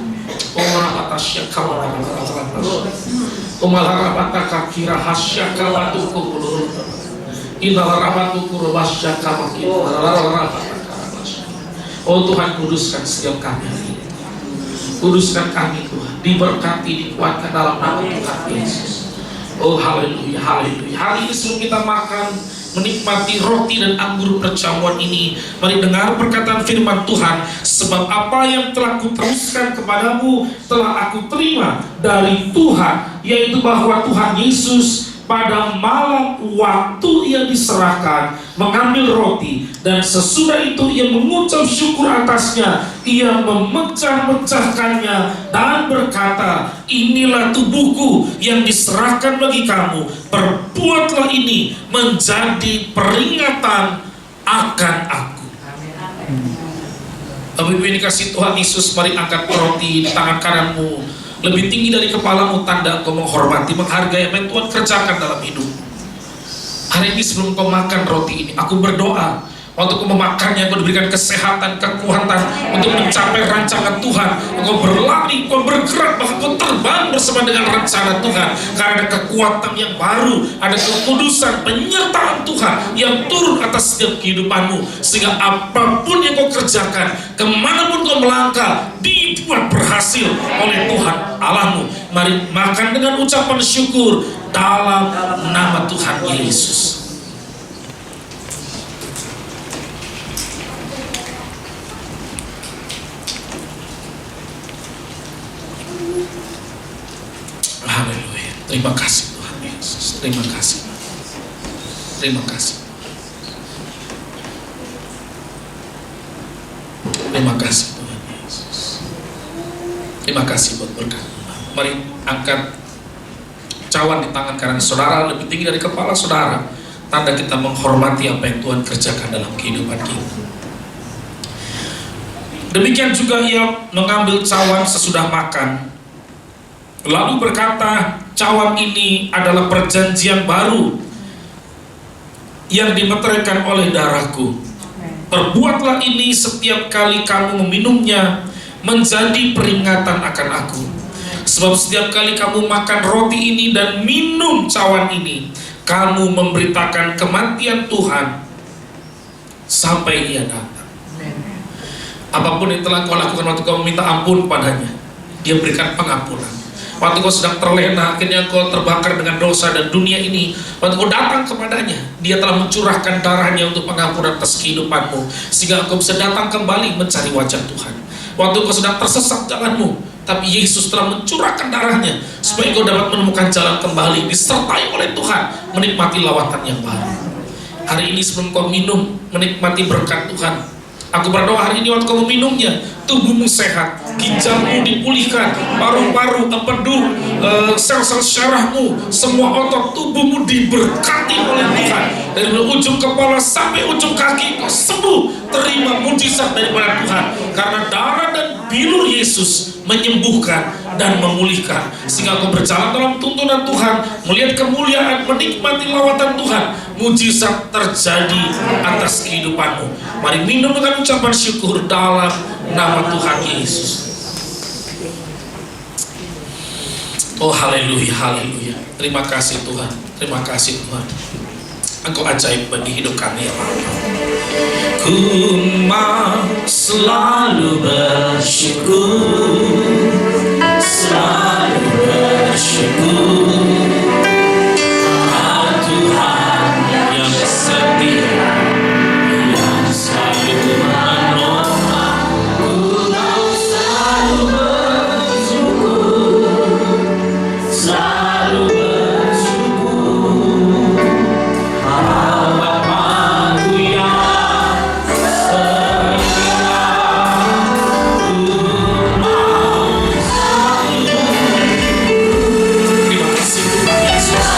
Oh Tuhan, kuduskan setiap kami hari ini. Kuduskan kami Tuhan, diberkati, dikuatkan dalam nama Tuhan Yesus. Oh haleluya, haleluya. Hari ini sebelum kita makan, menikmati roti dan anggur perjamuan ini, mari dengar perkataan firman Tuhan. Sebab apa yang telah kuteruskan kepadamu telah aku terima dari Tuhan, yaitu bahwa Tuhan Yesus pada malam waktu ia diserahkan mengambil roti, dan sesudah itu ia mengucap syukur atasnya, ia memecah-mecahkannya dan berkata, inilah tubuhku yang diserahkan bagi kamu, perbuatlah ini menjadi peringatan akan aku. Bapak Ibu ini kasih Tuhan Yesus, mari angkat roti di tangan kananmu lebih tinggi dari kepalamu, tanda engkau menghormati, menghargai apa yang Tuhan kerjakan dalam hidup. Hari ini sebelum kau makan roti ini, aku berdoa waktu kau memakannya, kau diberikan kesehatan, kekuatan untuk mencapai rancangan Tuhan. Kau berlari, kau bergerak, bahkan kau terbang bersama dengan rencana Tuhan. Karena ada kekuatan yang baru, ada kekudusan, penyertaan Tuhan yang turun atas setiap kehidupanmu, sehingga apapun yang kau kerjakan, kemanapun kau melangkah, dibuat berhasil oleh Tuhan Allahmu. Mari makan dengan ucapan syukur dalam nama Tuhan Yesus. Haleluya. Terima kasih Tuhan Yesus. Terima kasih. Terima kasih. Terima kasih Tuhan Yesus. Terima kasih buat berkat. Mari angkat cawan di tangan kanan saudara lebih tinggi dari kepala saudara, tanda kita menghormati apa yang Tuhan kerjakan dalam kehidupan kita. Demikian juga ia mengambil cawan sesudah makan, lalu berkata, cawan ini adalah perjanjian baru yang dimeteraikan oleh darahku. Perbuatlah ini setiap kali kamu meminumnya menjadi peringatan akan aku. Sebab setiap kali kamu makan roti ini dan minum cawan ini, kamu memberitakan kematian Tuhan sampai ia datang. Apapun yang telah kau lakukan waktu kau meminta ampun padanya, dia berikan pengampunan. Waktu kau sedang terlena, akhirnya kau terbakar dengan dosa dan dunia ini, waktu kau datang kepadanya, dia telah mencurahkan darahnya untuk pengampunan atas kehidupanmu, sehingga kau bisa datang kembali mencari wajah Tuhan. Waktu kau sedang tersesat jalanmu, tapi Yesus telah mencurahkan darahnya supaya kau dapat menemukan jalan kembali, disertai oleh Tuhan, menikmati lawatan yang baru. Hari ini sebelum kau minum, menikmati berkat Tuhan, aku berdoa hari ini waktu kau meminumnya, tubuhmu sehat, ginjalmu dipulihkan, paru-paru, empedu, sel-sel syarahmu, semua otot tubuhmu diberkati oleh Tuhan. Dari ujung kepala sampai ujung kaki kau sembuh, terima mujizat daripada Tuhan. Karena darah dan bilur Yesus menyembuhkan dan memulihkan, sehingga kau berjalan dalam tuntunan Tuhan, melihat kemuliaan, menikmati lawatan Tuhan, mujizat terjadi atas kehidupanmu. Mari minum dengan ucapan syukur dalam nama Tuhan Yesus. Oh haleluya, haleluya. Terima kasih Tuhan, terima kasih Tuhan. Engkau ajaib bagi hidup kami ya Bapa. Ku mau selalu bersyukur, selalu bersyukur. Tuhan yang setia, yang selalu menolong. Ku mau selalu bersyukur, selalu bersyukur. Bapa-Ku yang setia, ku mau selalu. Terima kasih Tuhan Yesus.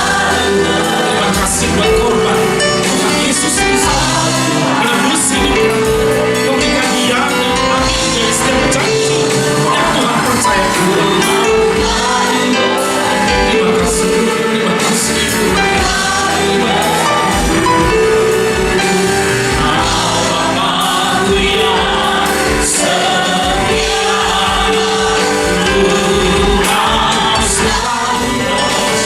Terima kasih buat korban Tuhan Yesus Kristus menebus hidup kami, memberikan Dia dan kami dari setiap janji yang Tuhan percayakan. Terima kasih, terima kasih Tuhan. Bapa-Ku yang setia, ku mau selalu bersyukur. Terima kasih kemurahan-Mu bagi hidup kami. Terima kasih buat pemberkatan, buat kesehatan, buat jalan-jalan yang baru.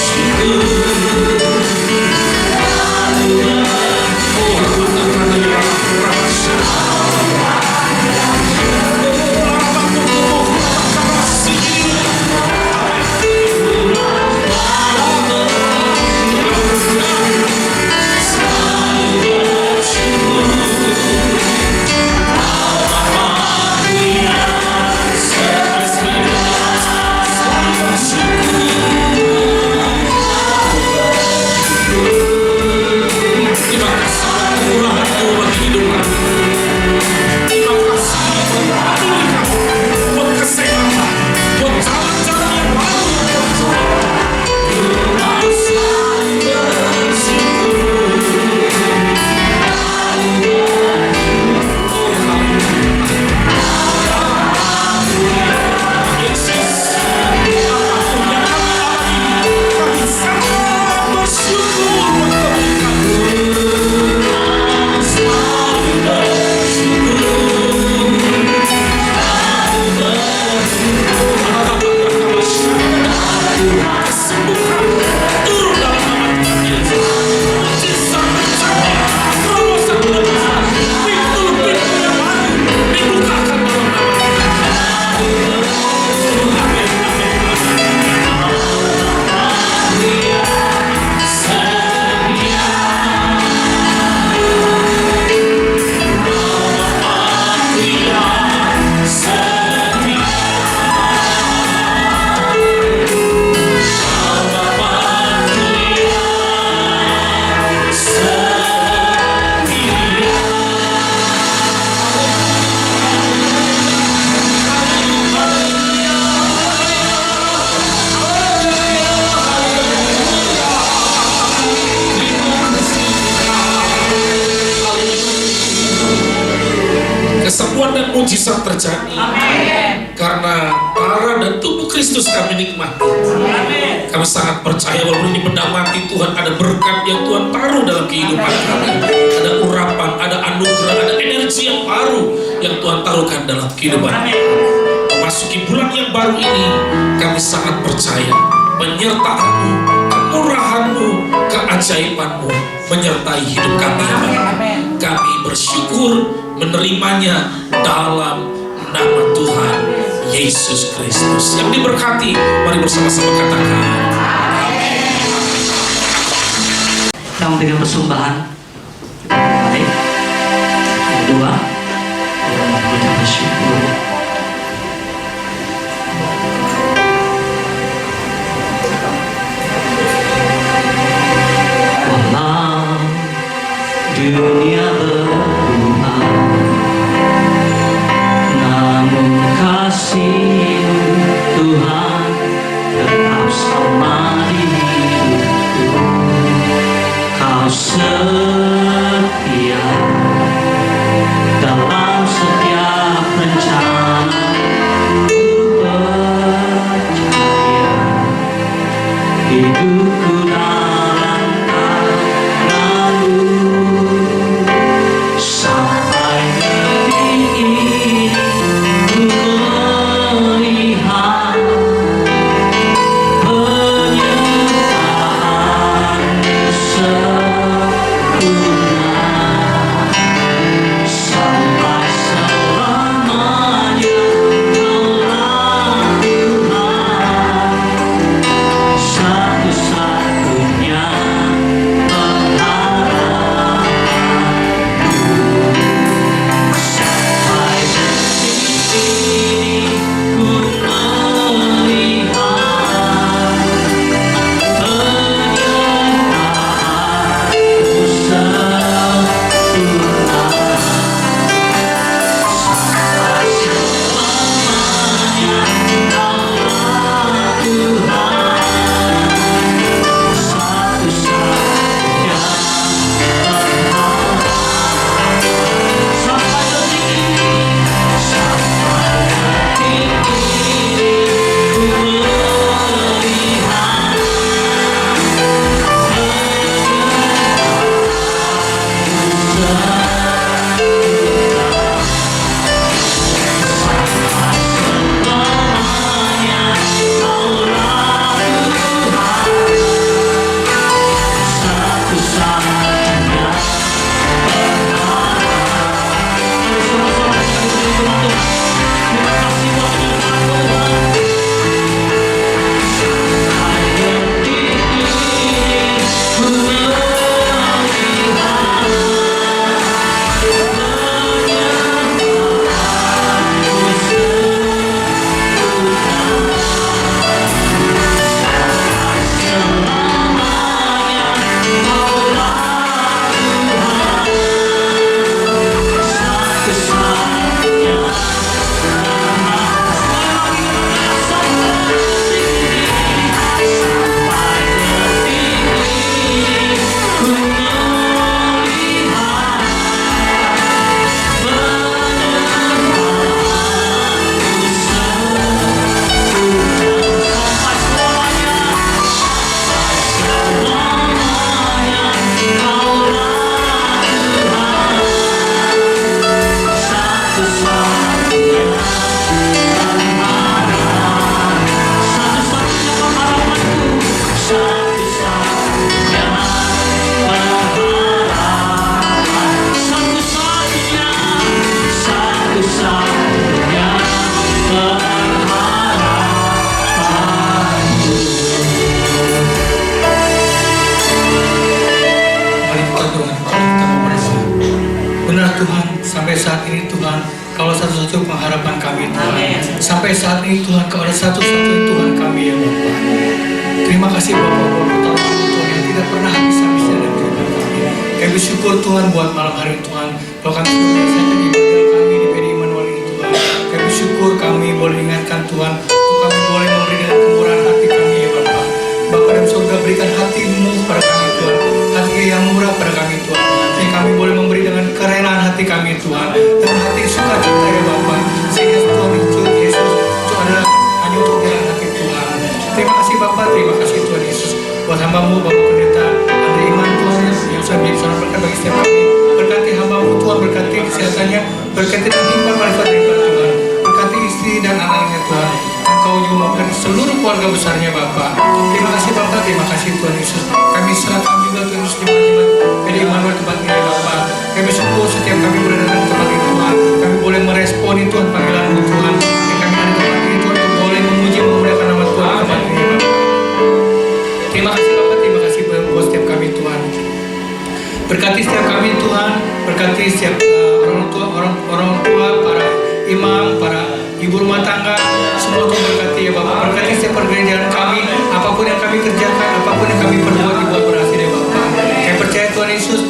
Ku mau selalu bersyukur. Yesus, apapun yang kami alami, kami sangat bersyukur buat kebaikan-Mu. Kesembuhan turun dalam nama Tuhan Yesus. Mujizat terjadi, terobosan terobosan, pintu-pintu yang baru dibukakan dalam nama Tuhan. Amin, amin, kesembuhan dan mujizat terjadi. Karena darah dan tubuh Kristus kami nikmati. Kami sangat percaya walaupun ini benda mati, Tuhan ada berkat yang Tuhan taruh dalam kehidupan kami. Ada urapan, ada anugerah, ada energi yang baru yang Tuhan taruhkan dalam kehidupan kami. Memasuki bulan yang baru ini, kami sangat percaya penyertaan-Mu, kemurahan-Mu, keajaiban-Mu menyertai hidup kami. Kami bersyukur menerimanya dalam nama Tuhan Yesus Kristus yang diberkati. Mari bersama-sama katakan amin. Kita memberikan persembahan. Baik. Kedua, kita bersyukur. Walau dunia berubah, namun kasih-Mu Tuhan tetap sama di hidupku. Kau setia dalam setiap rencana. Kaulah satu-satu pengharapan kami Tuhan. Sampai saat ini Tuhan, Kaulah satu-satunya Tuhan kami ya Bapa. Terima kasih Bapa buat pertolongan Tuhan yang tidak pernah habis-habisnya dalam kehidupan kami. Kami bersyukur Tuhan buat malam hari Tuhan. Kalau kami sudah menyelesaikan ibadah kami di PDI Immanuel ini Tuhan, kami bersyukur kami boleh ingatkan Tuhan, untuk kami boleh memberi dengan kemurahan hati kami ya Bapa. Bapa dalam surga, berikan hati-Mu pada kami Tuhan, hati yang murah pada kami Tuhan, sehingga kami boleh memberi dengan kerelaan hati kami Tuhan, dan hati sukacita ya Bapa, sehingga Tuhan Yesus itu adalah hanya untuk jalan hati Tuhan. Terima kasih Bapa, terima kasih Tuhan Yesus buat hamba-Mu Bapak Pendeta Andre Iman Tuhan yang sudah menjadi seorang berkat bagi setiap kami. Berkati hamba-Mu Tuhan, berkati kesehatannya, berkati dan hikmat marifat daripada Tuhan, berkati istri dan anak-anaknya Tuhan. Engkau juga memberkati seluruh keluarga besarnya Bapa. Terima kasih Bapa, terima kasih Tuhan Yesus. Kami serahkan juga Tuhan Yesus jemaat-jemaat PDI Immanuel tempat ini Bapa. Kami bersyukur setiap kami berada dalam tempat ini Tuhan, kami boleh meresponi Tuhan panggilan-Mu Tuhan. Dan kami ada di tempat ini Tuhan untuk boleh memuji memuliakan nama Tuhan tempat ini Bapa. Terima kasih Bapa, terima kasih buat setiap kami Tuhan. Berkati setiap kami Tuhan, berkati setiap orang tua, para imam, para ibu rumah tangga, semua Tuhan berkati ya Bapak. Berkati setiap pergerejan kami, apapun yang kami kerjakan, apapun yang kami perbuat dibuat berhasil ya Bapak. Kami percaya Tuhan Yesus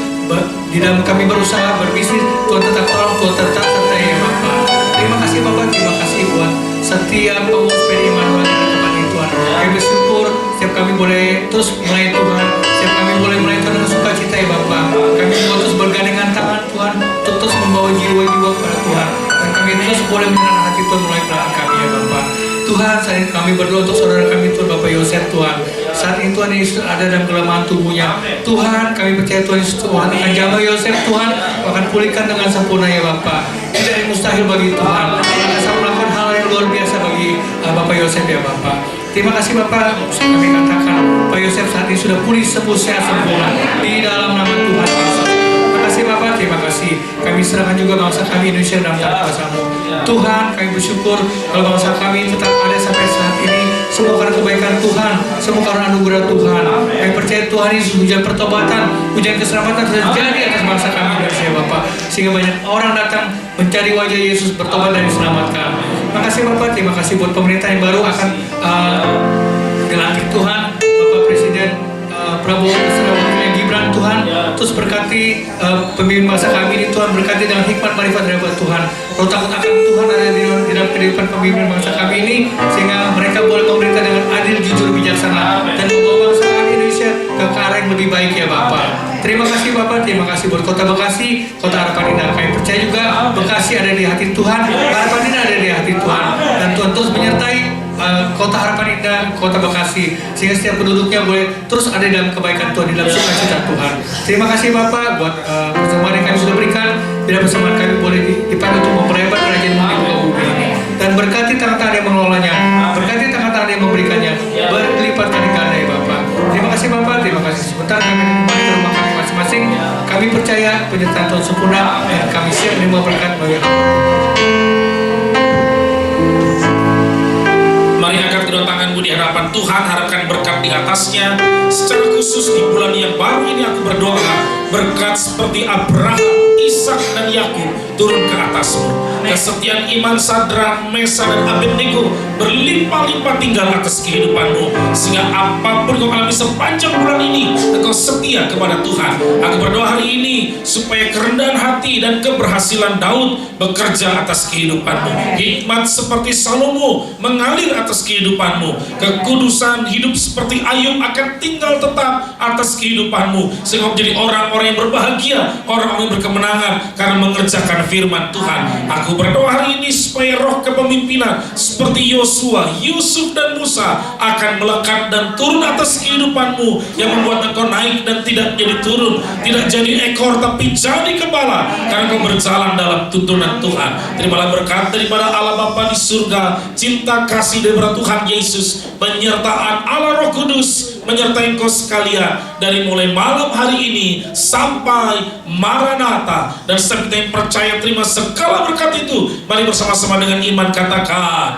di dalam kami berusaha berbisnis, Tuhan tetap tolong, Tuhan tetap sertai ya Bapak. Terima kasih Bapak, terima kasih buat setiap pengurus PDI Immanuel di tempat ini Tuhan. Kami bersyukur setiap kami boleh terus melayani Tuhan, setiap kami boleh melayani Tuhan dengan sukacita ya Bapak. Kami mau terus bergandengan tangan Tuhan, untuk terus membawa jiwa-jiwa kepada Tuhan, dan kami terus boleh menyerahkan hati Tuhan melalui belakang kami ya Bapak. Tuhan, saat ini kami berdoa untuk saudara kami Tuhan Bapak Yosef Tuhan. Saat ini Tuhan Yesus ada dalam kelemahan tubuhnya. Tuhan, kami percaya Tuhan Yesus Tuhan akan jaga Yosef Tuhan, akan pulihkan dengan sempurna ya Bapak. Tidak ada yang mustahil bagi Tuhan. Akan selalu melakukan hal yang luar biasa bagi Bapak Yosef ya Bapak. Terima kasih Bapak, kami katakan Pak Yosef saat ini sudah pulih sembuh sehat sempurna di dalam nama Tuhan Yesus. Terima kasih Bapak, terima kasih. Kami serahkan juga bangsa kami Indonesia dalam tangan kuasa-Mu. Tuhan, kami bersyukur kalau bangsa kami tetap ada sampai saat ini, semua karena kebaikan Tuhan, semua karena anugerah Tuhan. Kami percaya Tuhan Yesus, hujan pertobatan, hujan keselamatan terjadi atas bangsa kami Indonesia Bapak, sehingga banyak orang datang mencari wajah Yesus, bertobat dan diselamatkan. Terima kasih Bapak, terima kasih buat pemerintah yang baru akan dilantik Tuhan, Bapak Presiden Prabowo beserta wakilnya Gibran Tuhan. Terus berkati pemimpin bangsa kami ini Tuhan, berkati dengan hikmat marifat daripada Tuhan. Roh takut akan Tuhan ada di dalam kehidupan pemimpin bangsa kami ini, sehingga mereka boleh memerintah dengan adil, jujur, bijaksana, dan membawa bangsa kami Indonesia ke arah yang lebih baik ya Bapak. Terima kasih Bapak, terima kasih buat Kota Bekasi, Kota Harapan Indah. Kami percaya juga Bekasi ada di hati Tuhan, Harapan Indah ada di hati Tuhan, dan Tuhan terus menyertai Kota Harapan Indah, Kota Bekasi, sehingga setiap penduduknya boleh terus ada dalam kebaikan Tuhan, di dalam sukacita Tuhan. Terima kasih Bapak buat persembahan yang kami sudah berikan. Bila persembahan kami boleh dipakai untuk memperlebar kerajaan-Mu di muka bumi ini, dan berkati tangan-tangan yang mengelolanya, berkati tangan-tangan yang memberikannya, berlipat kali ganda ya Bapak. Terima kasih Bapak, terima kasih. Sebentar kami kembali ke rumah kami masing-masing. Kami percaya penyertaan Tuhan sempurna, dan kami siap menerima berkat bagi Allah. Mari angkat kedua tanganmu di hadapan Tuhan, harapkan berkat di atasnya. Secara khusus di bulan yang baru ini aku berdoa, berkat seperti Abraham, Ishak dan Yakub turun ke atasmu. Kesetiaan iman Sadrak, Mesa dan Abednego berlimpah-limpah tinggal atas kehidupanmu, sehingga apapun kau alami sepanjang bulan ini, engkau setia kepada Tuhan. Aku berdoa hari ini supaya kerendahan hati dan keberhasilan Daud bekerja atas kehidupanmu. Hikmat seperti Salomo mengalir atas kehidupanmu. Kekudusan hidup seperti Ayub akan tinggal tetap atas kehidupanmu, sehingga menjadi orang-orang yang berbahagia, orang-orang yang berkemenangan karena mengerjakan firman Tuhan. Aku berdoa hari ini supaya roh kepemimpinan seperti Yosua, Yusuf dan Musa akan melekat dan turun atas kehidupanmu, yang membuat engkau naik dan tidak jadi turun, tidak jadi ekor tapi jadi kepala, karena engkau berjalan dalam tuntunan Tuhan. Terimalah berkat daripada Allah Bapa di surga, cinta kasih daripada Tuhan Yesus, penyertaan Allah Roh Kudus menyertai engkau sekalian dari mulai malam hari ini sampai Maranatha. Dan setiap kita yang percaya terima segala berkat itu, mari bersama-sama dengan iman katakan